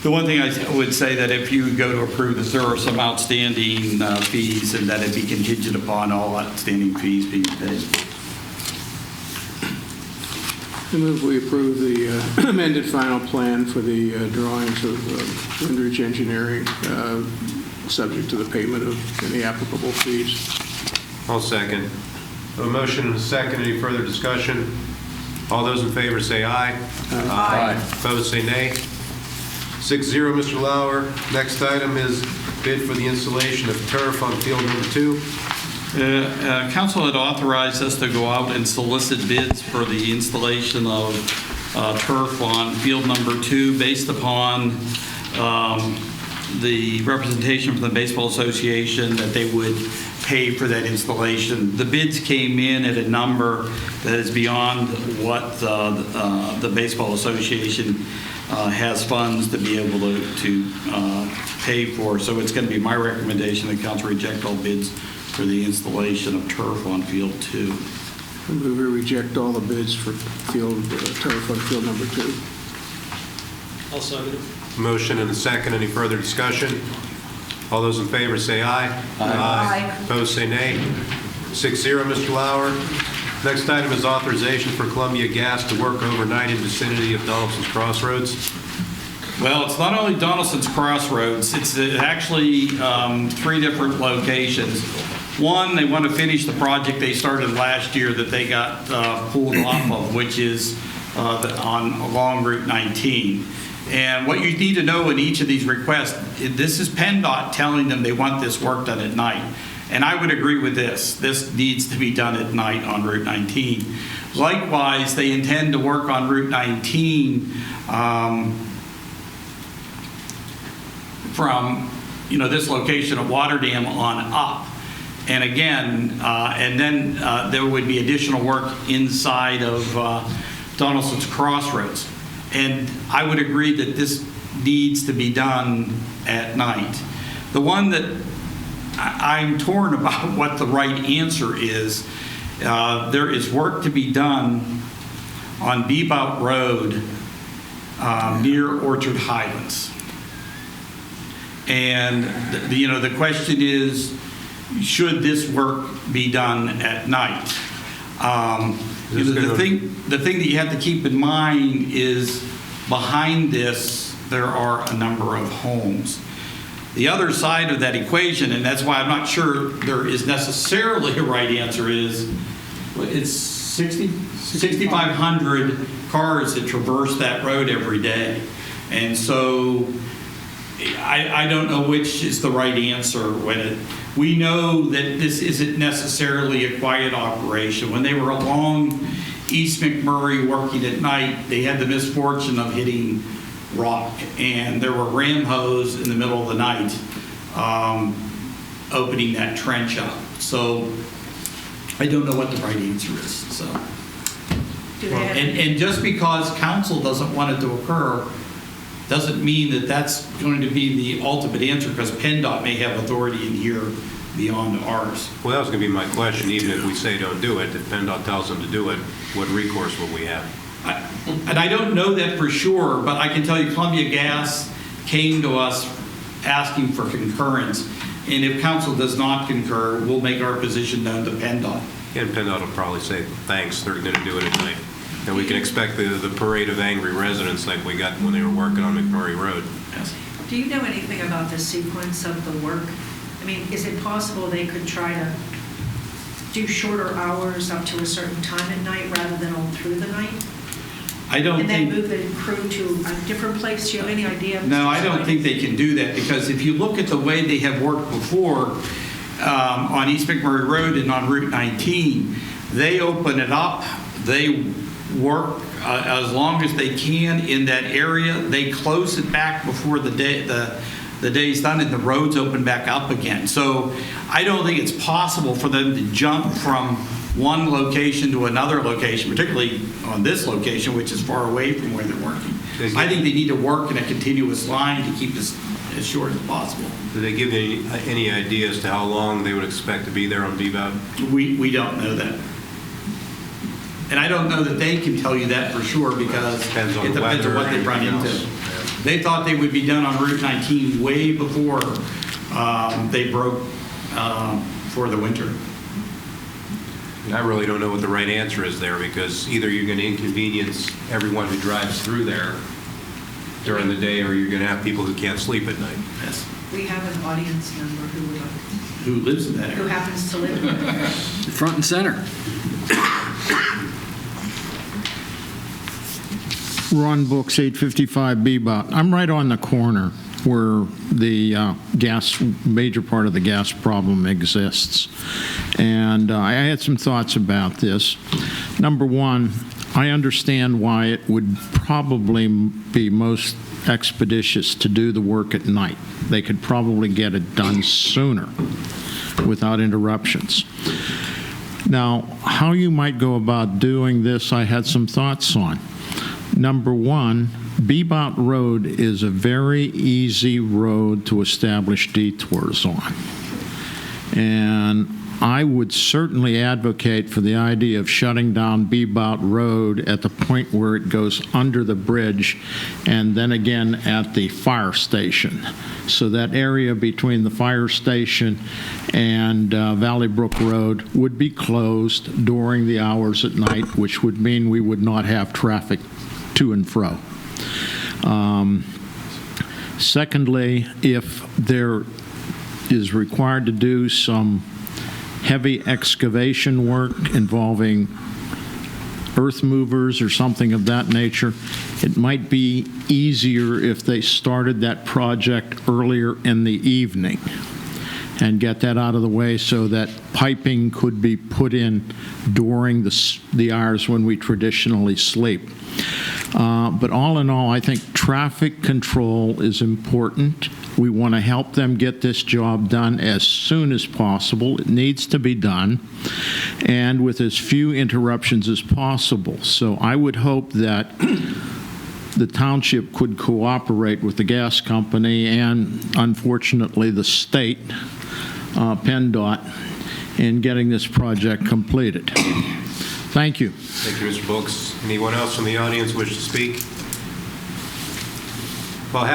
The one thing I would say that if you go to approve this, there are some outstanding fees, and that it be contingent upon all outstanding fees being paid. I move we approve the amended final plan for the drawings of Windridge Engineering, subject to the payment of any applicable fees. I'll second. A motion and a second. Any further discussion? All those in favor say aye. Aye. Opposed, say nay. 6-0, Mr. Lauer. Next item is bid for the installation of turf on field number 2. Council had authorized us to go out and solicit bids for the installation of turf on field number 2 based upon the representation from the Baseball Association that they would pay for that installation. The bids came in at a number that is beyond what the Baseball Association has funds to be able to pay for. So it's going to be my recommendation that council reject all bids for the installation of turf on field 2. I move we reject all the bids for field turf on field number 2. I'll second it. Motion and a second. Any further discussion? All those in favor say aye. Aye. Opposed, say nay. 6-0, Mr. Lauer. Next item is authorization for Columbia Gas to work overnight in vicinity of Donaldson's Crossroads. Well, it's not only Donaldson's Crossroads, it's actually 3 different locations. One, they want to finish the project they started last year that they got pulled off of, which is along Route 19. And what you need to know in each of these requests, this is PennDOT telling them they want this work done at night. And I would agree with this. This needs to be done at night on Route 19. Likewise, they intend to work on Route 19 from this location of Waterdam on up. And again, and then there would be additional work inside of Donaldson's Crossroads. And I would agree that this needs to be done at night. The one that I'm torn about what the right answer is, there is work to be done on Bebout Road near Orchard Highlands. And the question is, should this work be done at night? The thing that you have to keep in mind is behind this there are a number of homes. The other side of that equation, and that's why I'm not sure there is necessarily a right answer, is it's 6,500 cars that traverse that road every day. And so I don't know which is the right answer. We know that this isn't necessarily a quiet operation. When they were along East McMurray working at night, they had the misfortune of hitting rock, and there were ram hose in the middle of the night opening that trench up. So I don't know what the right answer is. So, and just because council doesn't want it to occur doesn't mean that that's going to be the ultimate answer, because PennDOT may have authority in here beyond ours. Well, that was going to be my question. Even if we say don't do it, if PennDOT tells them to do it, what recourse will we have? And I don't know that for sure, but I can tell you Columbia Gas came to us asking for concurrence. And if council does not concur, we'll make our position known to PennDOT. And PennDOT will probably say, thanks, they're going to do it at night. And we can expect the parade of angry residents like we got when they were working on McMurray Road. Yes. Do you know anything about the sequence of the work? I mean, is it possible they could try to do shorter hours up to a certain time at night rather than all through the night? I don't And then think... move the crew to a different place? Do you have any idea? No, I don't think they can do that, because if you look at the way they have worked before on East McMurray Road and on Route 19, they open it up, they work as long as they can in that area, they close it back before the day's done, and the roads open back up again. So I don't think it's possible for them to jump from one location to another location, particularly on this location, which is far away from where they're working. I think they need to work in a continuous line to keep this as short as possible. Do they give any idea as to how long they would expect to be there on BVOD? We don't know that. And I don't know that they can tell you that for sure, because it depends on what they run into. They thought they would be done on Route 19 way before they broke for the winter. I really don't know what the right answer is there, because either you're going to inconvenience everyone who drives through there during the day, or you're going to have people who can't sleep at night. Yes. We have an audience member Who lives in that area. who happens to live there. Front and center. Ron Books, 855 Bebop. I'm right on the corner where the major part of the gas problem exists. And I had some thoughts about this. Number one, I understand why it would probably be most expeditious to do the work at night. They could probably get it done sooner without interruptions. Now, how you might go about doing this, I had some thoughts on. Number one, Bebop Road is a very easy road to establish detours on. And I would certainly advocate for the idea of shutting down Bebop Road at the point where it goes under the bridge, and then again at the fire station. So that area between the fire station and Valley Brook Road would be closed during the hours at night, which would mean we would not have traffic to and fro. Secondly, if there is required to do some heavy excavation work involving earth movers or something of that nature, it might be easier if they started that project earlier in the evening and get that out of the way so that piping could be put in during the hours when we traditionally sleep. But all in all, I think traffic control is important. We want to help them get this job done as soon as possible. It needs to be done, and with as few interruptions as possible. So I would hope that the township could cooperate with the gas company and, unfortunately, the state, PennDOT, in getting this project completed. Thank you. Thank you, Mr. Books. Anyone else from the audience wish to speak? Well,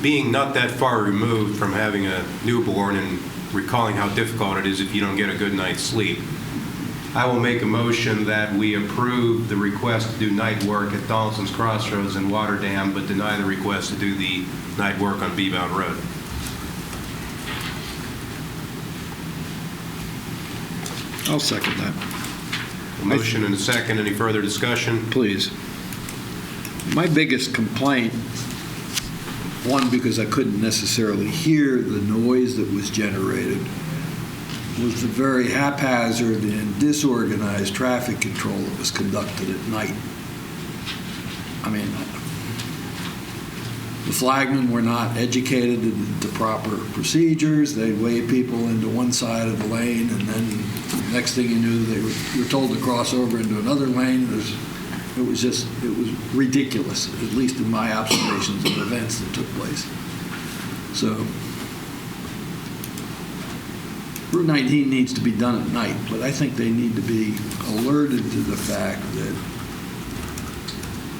being not that far removed from having a newborn and recalling how difficult it is if you don't get a good night's sleep, I will make a motion that we approve the request to do night work at Donaldson's Crossroads and Waterdam, but deny the request to do the night work on Bebout Road. I'll second that. A motion and a second. Any further discussion? Please. My biggest complaint, one, because I couldn't necessarily hear the noise that was generated, was the very haphazard and disorganized traffic control that was conducted at night. I mean, the flagmen were not educated in the proper procedures. They'd wave people into one side of the lane, and then next thing you knew, they were told to cross over into another lane. It was ridiculous, at least in my observations of events that took place. So, Route 19 needs to be done at night, but I think they need to be alerted to the fact that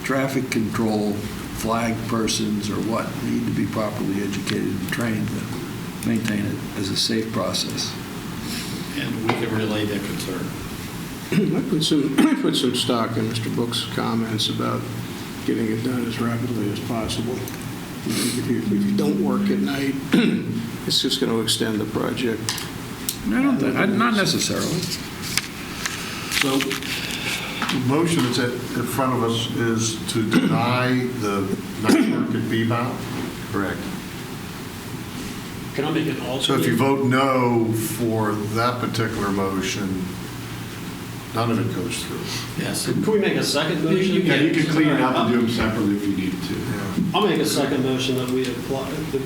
traffic control, flag persons or what, need to be properly educated and trained to maintain it as a safe process. And we can relay that concern. I put some stock in Mr. Book's comments about getting it done as rapidly as possible. If you don't work at night, it's just going to extend the project. Not necessarily. So the motion that's in front of us is to deny the night work at Bebout? Correct. Can I make an alternate? So if you vote no for that particular motion, none of it goes through. Yes. Can we make a second motion? Yeah, you can clean it up and do them separately if you needed to. I'll make a second motion that we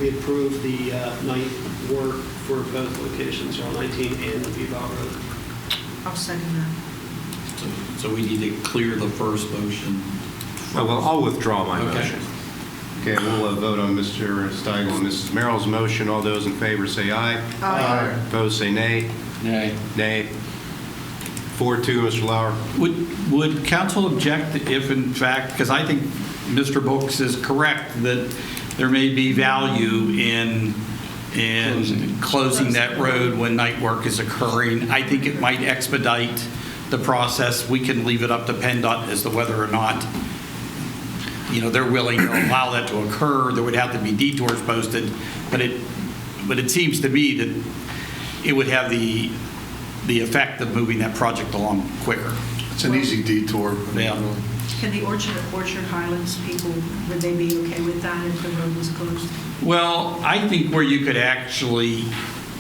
approve the night work for both locations, Route 19 and the Bebout Road. I'll second that. So we need to clear the first motion. Well, I'll withdraw my Okay. motion. Okay, we'll vote on Mr. Steigel and Mrs. Merrill's motion. All those in favor say aye. Aye. Opposed, say nay. Nay. Nay. 4-2, Mr. Lauer. Would council object if, in fact, because I think Mr. Books is correct that there may be value in closing that road when night work is occurring. I think it might expedite the process. We can leave it up to PennDOT as to whether or not, they're willing to allow that to occur. There would have to be detours posted, but it seems to me that it would have the effect of moving that project along quicker. It's an easy detour. Yeah. Can the Orchard Highlands people, would they be okay with that if the road was closed? Well, I think where you could actually,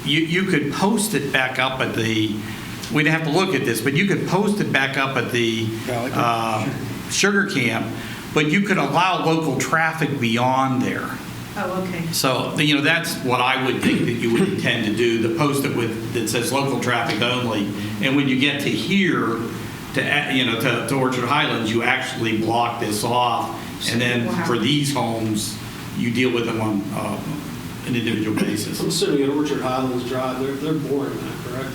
you could post it back up at the, we'd have to look at this, but you could post it back up at the sugar camp, but you could allow local traffic beyond there. Oh, okay. So, that's what I would think that you would intend to do, to post it that says local traffic only. And when you get to here, to Orchard Highlands, you actually block this off. And then for these homes, you deal with them on an individual basis. I'm assuming at Orchard Highlands Drive, they're boring that, correct?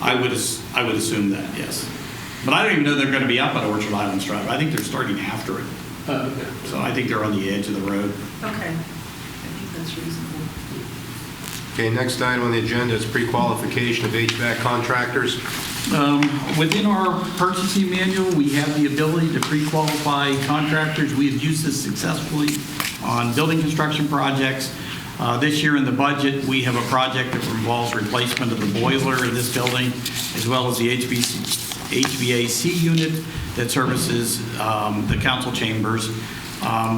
I would assume that, yes. But I don't even know they're going to be up at Orchard Highlands Drive. I think they're starting after it. Oh, okay. So I think they're on the edge of the road. Okay. I think that's reasonable. Okay, next item on the agenda is pre-qualification of HVAC contractors. Within our purchasing manual, we have the ability to pre-qualify contractors. We have used this successfully on building construction projects. This year in the budget, we have a project that involves replacement of the boiler in this building, as well as the HVAC unit that services the council chambers.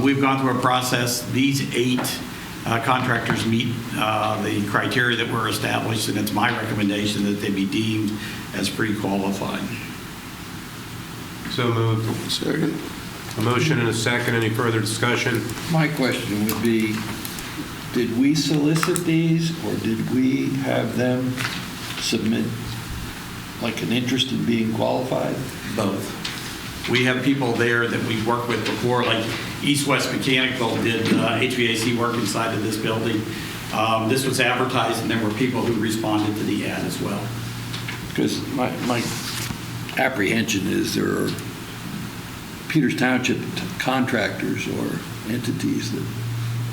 We've gone through a process. These 8 contractors meet the criteria that were established, and it's my recommendation that they be deemed as pre-qualified. So moved. Second. A motion and a second. Any further discussion? My question would be, did we solicit these, or did we have them submit like an interest in being qualified? Both. We have people there that we've worked with before, like East West Mechanical did HVAC work inside of this building. This was advertised, and there were people who responded to the ad as well. Because my apprehension is there are Peters Township contractors or entities that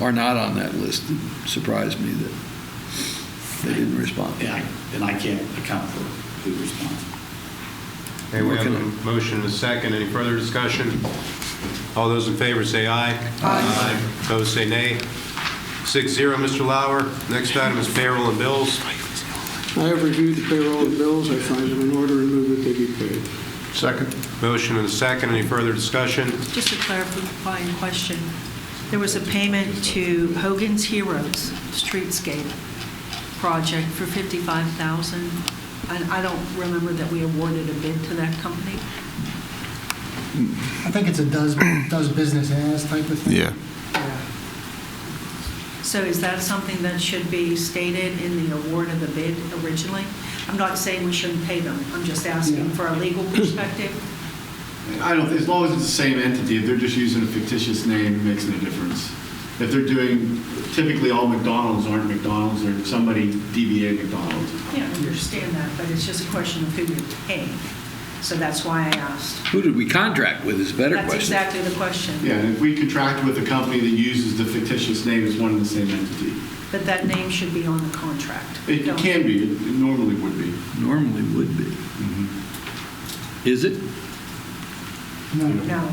are not on that list. It surprised me that they didn't respond. Yeah, and I can't account for who responds. Okay, we have a motion and a second. Any further discussion? All those in favor say aye. Aye. Opposed say nay. 6-0, Mr. Lauer. Next item is payroll and bills. I have reviewed the payroll and bills. I find them in order and move that they be paid. Second. Motion and a second. Any further discussion? Just a clarifying question. There was a payment to Hogan's Heroes Streetscape project for $55,000. And I don't remember that we awarded a bid to that company. I think it's a does business as type of thing. Yeah. So is that something that should be stated in the award of the bid originally? I'm not saying we shouldn't pay them. I'm just asking for a legal perspective. I don't, as long as it's the same entity, if they're just using a fictitious name, it makes no difference. If they're doing, typically all McDonald's aren't McDonald's, or somebody DBA McDonald's. Yeah, I understand that, but it's just a question of who you're paying. So that's why I asked. Who did we contract with is a better That's question. exactly the question. Yeah, and if we contract with a company that uses the fictitious name, it's one and the same entity. But that name should be on the contract. It can be, it normally would be. Normally would be. Is it? No.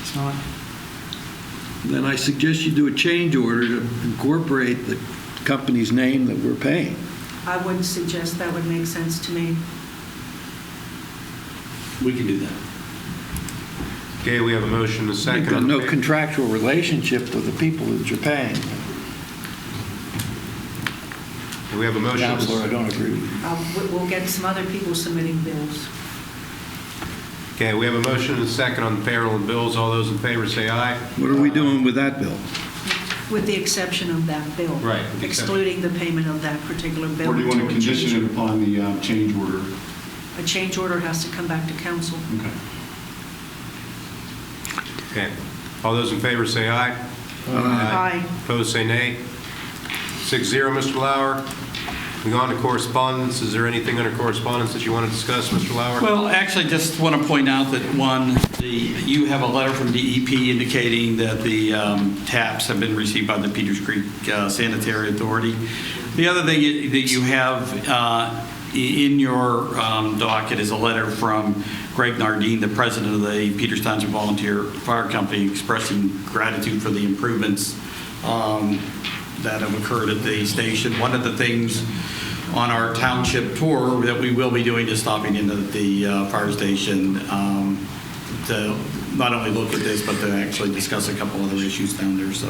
It's not. Then I suggest you do a change order to incorporate the company's name that we're paying. I would suggest that would make sense to me. We can do that. Okay, we have a motion and a second. You've got on the no contractual relationship with the people that you're paying. We have a motion. Counselor, I don't agree with you. We'll get some other people submitting bills. Okay, we have a motion and a second on the payroll and bills. All those in favor say aye. What are we doing with that bill? With the exception of that bill. Right, with the Excluding the payment of that particular bill. Or do you want to until a change- condition it upon the change order? A change order has to come back to council. Okay. Okay. All those in favor say aye. Aye. Opposed, say nay. 6-0, Mr. Lauer. We go on to correspondence. Is there anything under correspondence that you want to discuss, Mr. Lauer? Well, actually, just want to point out that, one, you have a letter from DEP indicating that the taps have been received by the Peters Creek Sanitary Authority. The other thing that you have in your docket is a letter from Greg Nardine, the president of the Peters Township Volunteer Fire Company, expressing gratitude for the improvements that have occurred at the station. One of the things on our township tour that we will be doing is stopping into the fire station to not only look at this, but to actually discuss a couple other issues down there. So,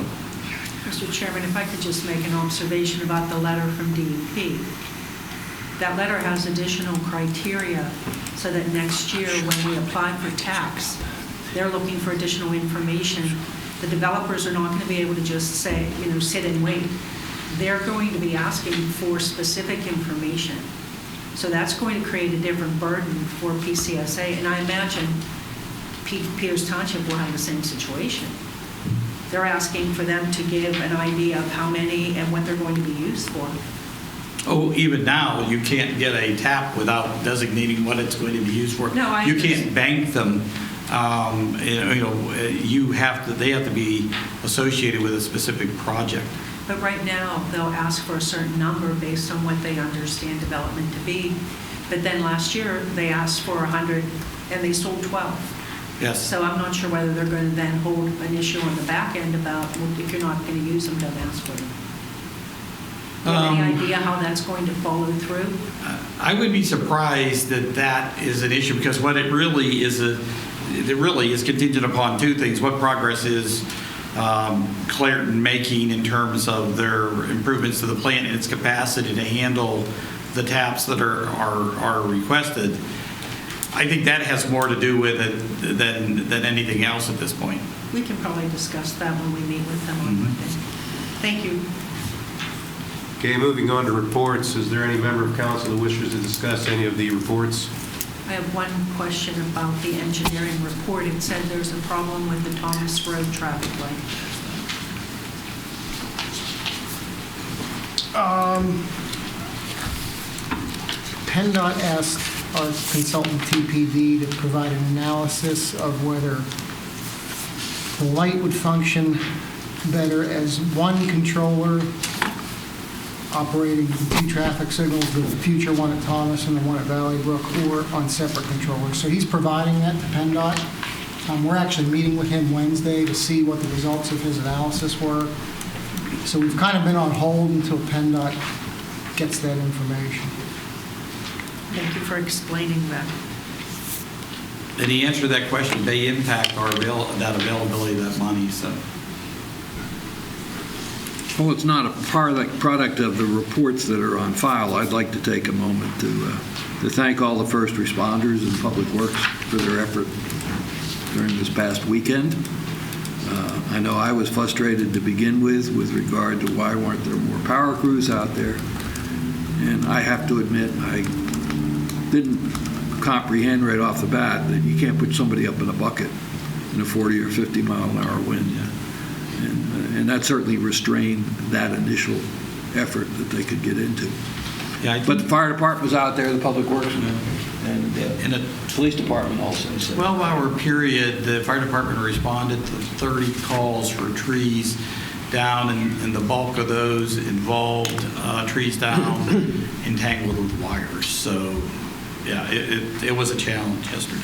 Mr. Chairman, if I could just make an observation about the letter from DEP. That letter has additional criteria so that next year when we apply for tax, they're looking for additional information. The developers are not going to be able to just say, sit and wait. They're going to be asking for specific information. So that's going to create a different burden for PCSA. And I imagine Peters Township will have the same situation. They're asking for them to give an idea of how many and what they're going to be used for. oh, even now, you can't get a tap without designating what it's going to be used for. No, I You understand. can't bank them. They have to be associated with a specific project. But right now, they'll ask for a certain number based on what they understand development to be. But then last year, they asked for 100, and they sold 12. Yes. So I'm not sure whether they're going to then hold an issue on the back end about, well, if you're not going to use them, don't ask for them. Do you have any idea how that's going to follow through? I would be surprised that that is an issue, because what it really is contingent upon two things. What progress is Clairton making in terms of their improvements to the plant and its capacity to handle the taps that are requested. I think that has more to do with it than anything else at this point. We can probably discuss that when we meet with them on Monday. Thank you. Okay, moving on to reports. Is there any member of council that wishes to discuss any of the reports? I have one question about the engineering report. It said there's a problem with the Thomas Road traffic light. PennDOT asked our consultant TPD to provide an analysis of whether the light would function better as one controller operating two traffic signals, the future one at Thomas and the one at Valley Brook, or on separate controllers. So he's providing that to PennDOT. We're actually meeting with him Wednesday to see what the results of his analysis were. So we've kind of been on hold until PennDOT gets that information. Thank you for explaining that. And the answer to that question, they impact that availability of that money. So. Well, it's not a product of the reports that are on file. I'd like to take a moment to thank all the first responders and Public Works for their effort during this past weekend. I know I was frustrated to begin with regard to why weren't there more power crews out there. And I have to admit, I didn't comprehend right off the bat that you can't put somebody up in a bucket in a 40 or 50 mile an hour wind. And that certainly restrained that initial effort that they could get into. Yeah, but the fire department was out there, the Public Works and the police department also. So. 12-hour period, the fire department responded to 30 calls for trees down, and the bulk of those involved trees down entangled with wires. So, yeah, it was a challenge yesterday.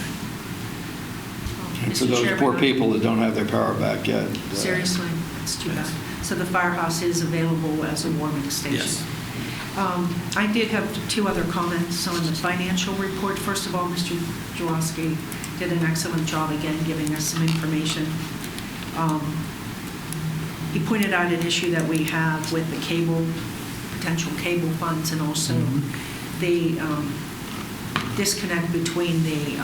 And for those poor people that don't have their power back yet. Seriously, it's too bad. So the firehouse is available as a warming station? Yes. I did have two other comments on the financial report. First of all, Mr. Jaworski did an excellent job again giving us some information. He pointed out an issue that we have with the potential cable funds, and also the disconnect between the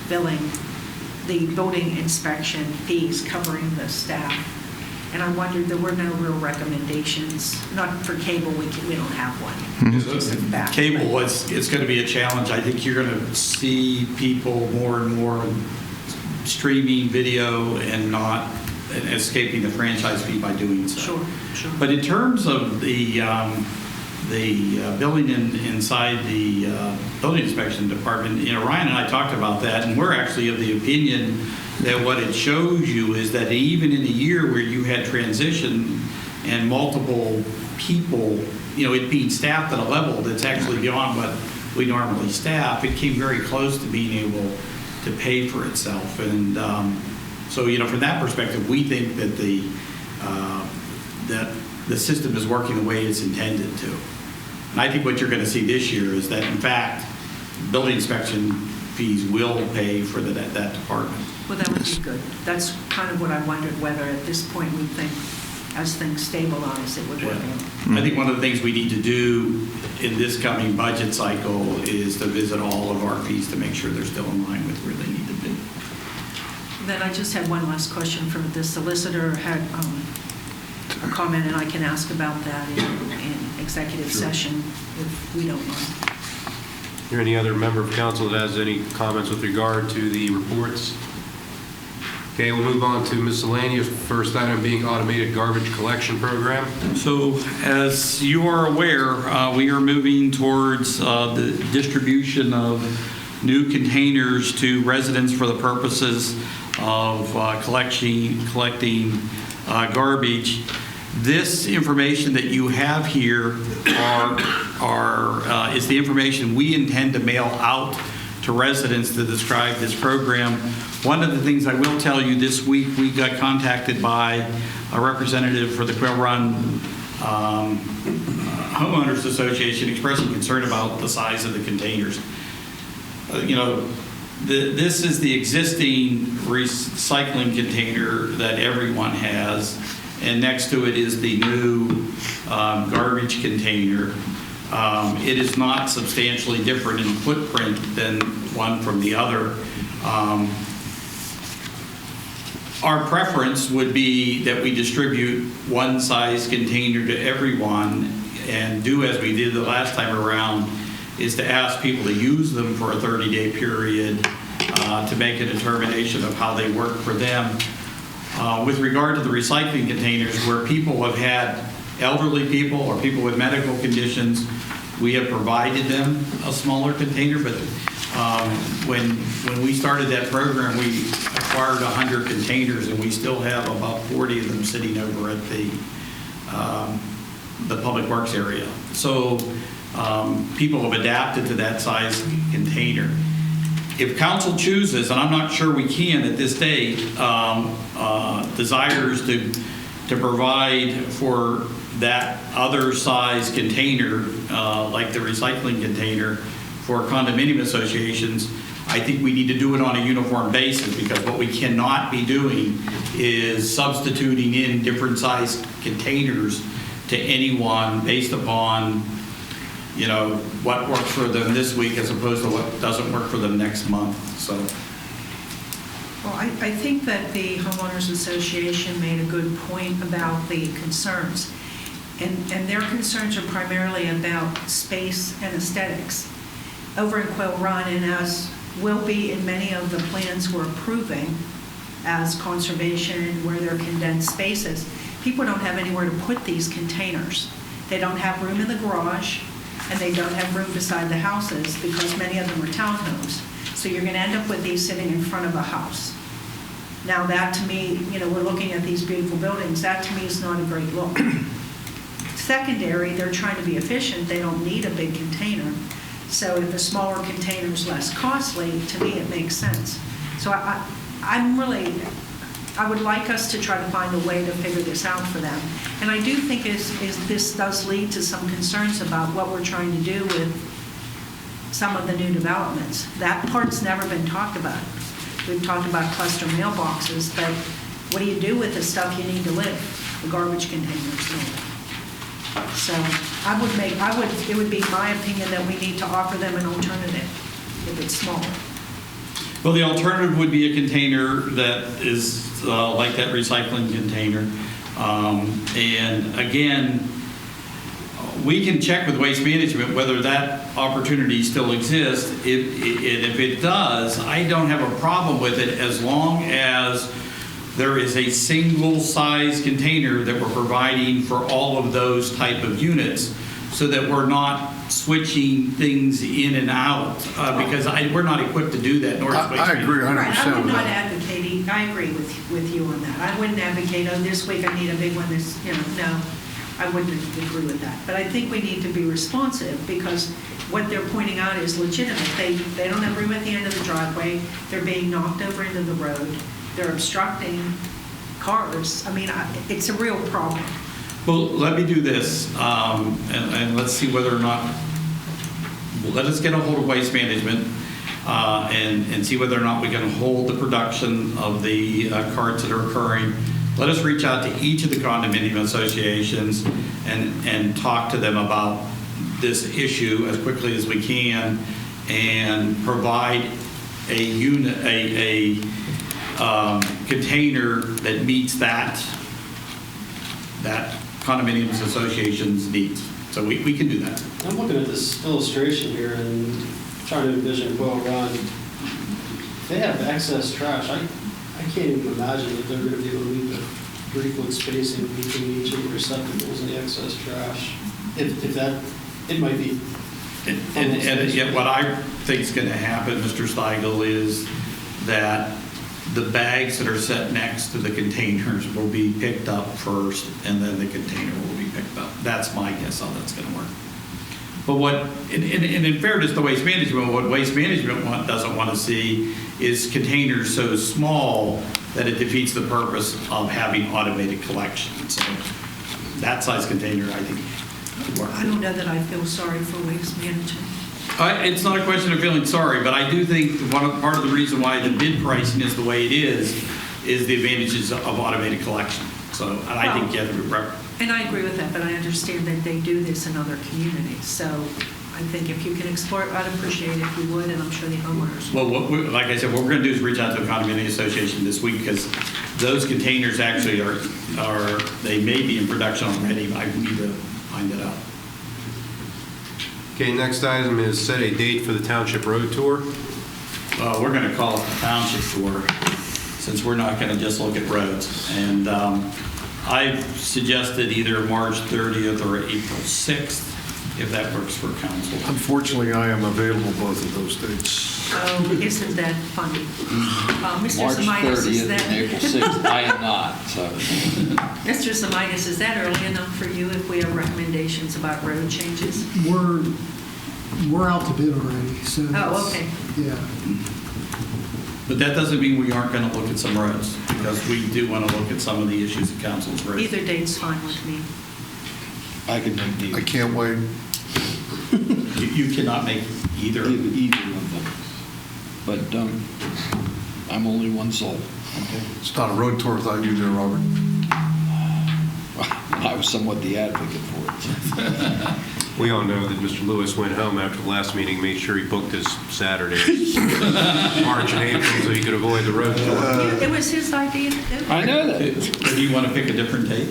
building inspection fees covering the staff. And I wondered, there were no real recommendations, not for cable, we don't have one. Back. Cable, it's going to be a challenge. I think you're going to see people more and more streaming video and not escaping the franchise fee by doing so. Sure. But in terms of the building inside the building inspection department, Ryan and I talked about that, and we're actually of the opinion that what it shows you is that even in a year where you had transition and multiple people, it being staffed at a level that's actually beyond what we normally staff, it came very close to being able to pay for itself. And so, from that perspective, we think that the system is working the way it's intended to. And I think what you're going to see this year is that, in fact, building inspection fees will pay for that department. Well, that would be good. That's kind of what I wondered, whether at this point we think, as things stabilize, it would work out. I think one of the things we need to do in this coming budget cycle is to visit all of our fees to make sure they're still in line with where they need to be. Then I just had one last question from the solicitor. Had a comment, and I can ask about that in executive session if we don't mind. Is there any other member of council that has any comments with regard to the reports? Okay, we'll move on to miscellaneous. First item being automated garbage collection program. So, as you are aware, we are moving towards the distribution of new containers to residents for the purposes of collecting garbage. This information that you have here is the information we intend to mail out to residents to describe this program. One of the things I will tell you, this week we got contacted by a representative for the Quail Run Homeowners Association expressing concern about the size of the containers. This is the existing recycling container that everyone has, and next to it is the new garbage container. It is not substantially different in footprint than one from the other. Our preference would be that we distribute one size container to everyone and do as we did the last time around, is to ask people to use them for a 30-day period to make a determination of how they work for them. With regard to the recycling containers, where people have had elderly people or people with medical conditions, we have provided them a smaller container, but when we started that program, we acquired 100 containers, and we still have about 40 of them sitting over at the Public Works area. So people have adapted to that size container. If council chooses, and I'm not sure we can at this date, desires to provide for that other size container, like the recycling container, for condominium associations, I think we need to do it on a uniform basis, because what we cannot be doing is substituting in different size containers to anyone based upon what works for them this week as opposed to what doesn't work for them next month. So, well, I think that the Homeowners Association made a good point about the concerns. And their concerns are primarily about space and aesthetics. Over in Quail Run, and as will be in many of the plans we're approving as conservation, where they're condensed spaces, people don't have anywhere to put these containers. They don't have room in the garage, and they don't have room beside the houses, because many of them are townhomes. So you're going to end up with these sitting in front of a house. Now that, to me, we're looking at these beautiful buildings, that to me is not a great look. Secondary, they're trying to be efficient. They don't need a big container. So if the smaller container is less costly, to me it makes sense. So I'm really I would like us to try to find a way to figure this out for them. And I do think this does lead to some concerns about what we're trying to do with some of the new developments. That part's never been talked about. We've talked about cluster mailboxes, but what do you do with the stuff you need to live? The garbage containers. So it would be my opinion that we need to offer them an alternative if it's small. Well, the alternative would be a container that is like that recycling container. And again, we can check with Waste Management whether that opportunity still exists. If it does, I don't have a problem with it as long as there is a single size container that we're providing for all of those type of units, so that we're not switching things in and out, because we're not equipped to do that. Nor is Waste I agree 100% Right, I would with not that. advocate, I agree with you on that. I wouldn't advocate, oh, this week I need a big one, no, I wouldn't agree with that. But I think we need to be responsive, because what they're pointing out is legitimate. They don't have room at the end of the driveway. They're being knocked over into the road. They're obstructing cars. I mean, it's a real problem. Well, let me do this, and let's see whether or not, let us get a hold of Waste Management and see whether or not we can hold the production of the carts that are occurring. Let us reach out to each of the condominium associations and talk to them about this issue as quickly as we can, and provide a unit, a container that meets that condominiums association's needs. So we can do that. I'm looking at this illustration here and trying to envision Quail Run. If they have excess trash, I can't even imagine that they're going to be able to meet the 3-foot spacing between each of the receptacles and the excess trash. If that, it might be. And yet what I think is going to happen, Mr. Steigel, is that the bags that are set next to the containers will be picked up first, and then the container will be picked up. That's my guess how that's going to work. But in fairness to Waste Management, what Waste Management doesn't want to see is containers so small that it defeats the purpose of having automated collection. So that size container, I think, would work. I don't know that I feel sorry for Waste Management. It's not a question of feeling sorry, but I do think part of the reason why the bid pricing is the way it is the advantages of automated collection. So, and I think, yeah, And I agree with that, but I understand that they do this in other communities. So I think if you can explore it, I'd appreciate it if you would, and I'm sure the homeowners would. well, like I said, what we're going to do is reach out to a condominium association this week, because those containers actually are they may be in production already, but I need to find it out. Okay, next item is set a date for the Township Road Tour. We're going to call it the Township Tour, since we're not going to just look at roads. And I've suggested either March 30th or April 6th, if that works for council. Unfortunately, I am available both of those dates. Oh, isn't that funny? Mr. March Zamitis, is 30th that... and April 6th, I am not, so. Mr. Zamitis, is that early enough for you if we have recommendations about road changes? We're out to bid already, so. Oh, okay. Yeah. But that doesn't mean we aren't going to look at some roads, because we do want to look at some of the issues that council's raised. Either date's fine with me. I can make the. I can't wait. You cannot make either. Either of them. But I'm only one soul. It's not a road tour without you there, Robert. I was somewhat the advocate for it. We all know that Mr. Lewis went home after the last meeting, made sure he booked his Saturdays, March and April, so he could avoid the road tour. It was his idea to do it. I know that. Do you want to pick a different date?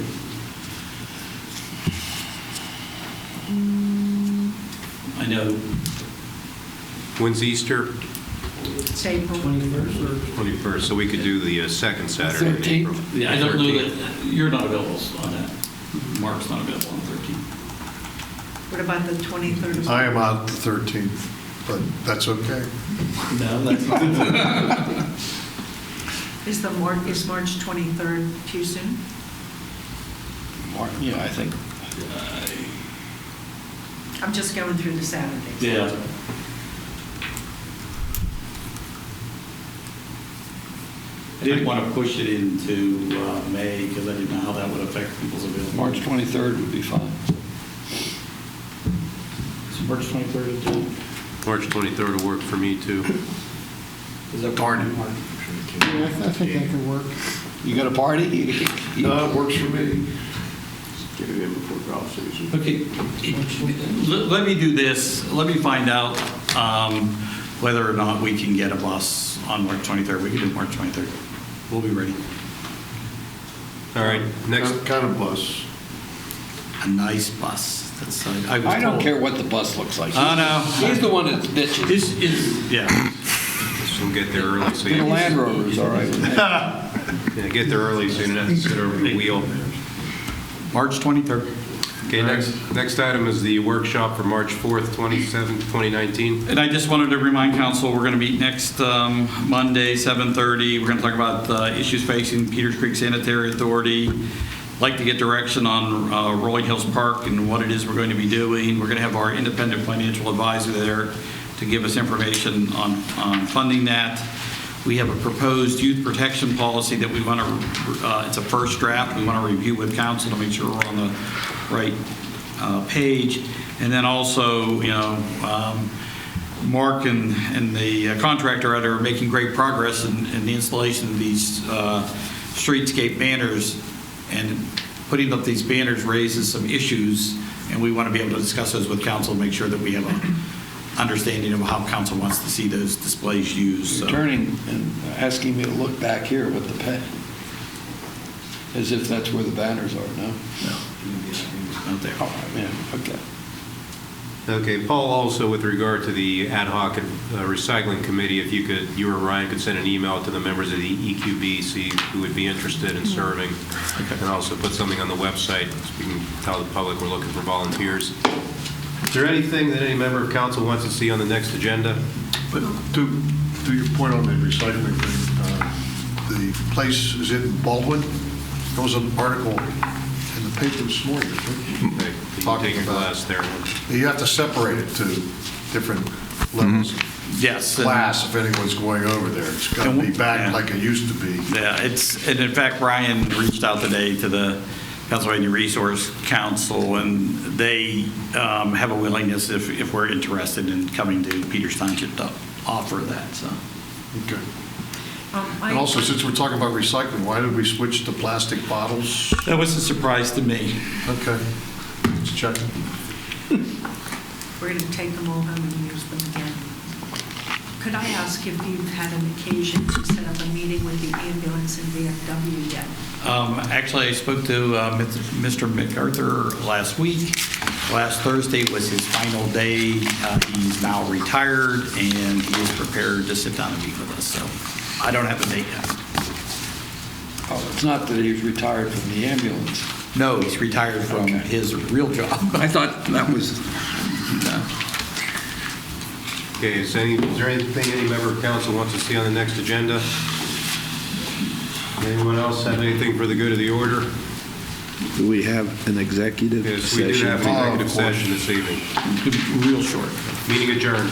I know. When's Easter? It's April. 21st, so we could do the second Saturday in April. Yeah, I don't know that you're not available on that. Mark's not available on the 13th. What about the 23rd? I am out the 13th, but that's okay. No, that's not. Is March 23rd too soon? Yeah, I think. I'm just going through the Saturdays. Yeah. I didn't want to push it into May because I didn't know how that would affect people's availability. March 23rd would be fine. So March 23rd of June. March 23rd will work for me, too. Is that Darn it. Yeah, I think that could work. You got a party? No, it works for me. Get it in before golf season. Okay, let me do this. Let me find out whether or not we can get a bus on March 23rd. We can do March 23rd. We'll be ready. All right, next. What kind of bus? A nice bus. That's, I was I don't told. care what the bus looks like. Oh, no. He's the one that's bitching. This is, yeah. We'll get there early, so The you Land Rover is all right with me. yeah, get there early so you don't have to sit over the wheel. March 23rd. Okay, next item is the workshop for March 4th, 2019. And I just wanted to remind council, we're going to meet next Monday, 7:30. We're going to talk about issues facing Peters Creek Sanitary Authority. Like to get direction on Rolling Hills Park and what it is we're going to be doing. We're going to have our independent financial advisor there to give us information on funding that. We have a proposed youth protection policy that we want to, it's a first draft, we want to review with council to make sure we're on the right page. And then also, you know, Mark and the contractor are making great progress in the installation of these streetscape banners, and putting up these banners raises some issues, and we want to be able to discuss those with council and make sure that we have a understanding of how council wants to see those displays used. You're turning and asking me to look back here with the pen, as if that's where the banners are, no? Out there. Oh, man, okay. Okay, Paul, also with regard to the ad hoc recycling committee, if you or Ryan could send an email to the members of the EQB, see who would be interested in serving, and also put something on the website so we can tell the public we're looking for volunteers. Is there anything that any member of council wants to see on the next agenda? But to your point on the recycling thing, the place is in Baldwin. There was an article in the paper this morning, I think, Okay, talking take a about glass there. you have to separate it to different levels of Yes. class if anyone's going over there. It's got to be back like it used to be. Yeah, and in fact, Ryan reached out today to the Pennsylvania Resource Council, and they have a willingness, if we're interested in coming to Peters Township, to offer that, so. Okay. And also, since we're talking about recycling, why did we switch to plastic bottles? That was a surprise to me. Okay, let's check. We're going to take them all home and use them again. Could I ask if you've had an occasion to set up a meeting with the ambulance and VFW yet? Actually, I spoke to Mr. MacArthur last week. Last Thursday was his final day. He's now retired, and he is prepared to sit down and meet with us. So I don't have a date yet. Oh, it's not that he's retired from the ambulance. No, he's retired from his real job. I thought that was... Okay, is there anything any member of council wants to see on the next agenda? Anyone else have anything for the good of the order? Do we have an executive Yes, we do have an executive session this evening. Real short. Meeting adjourned.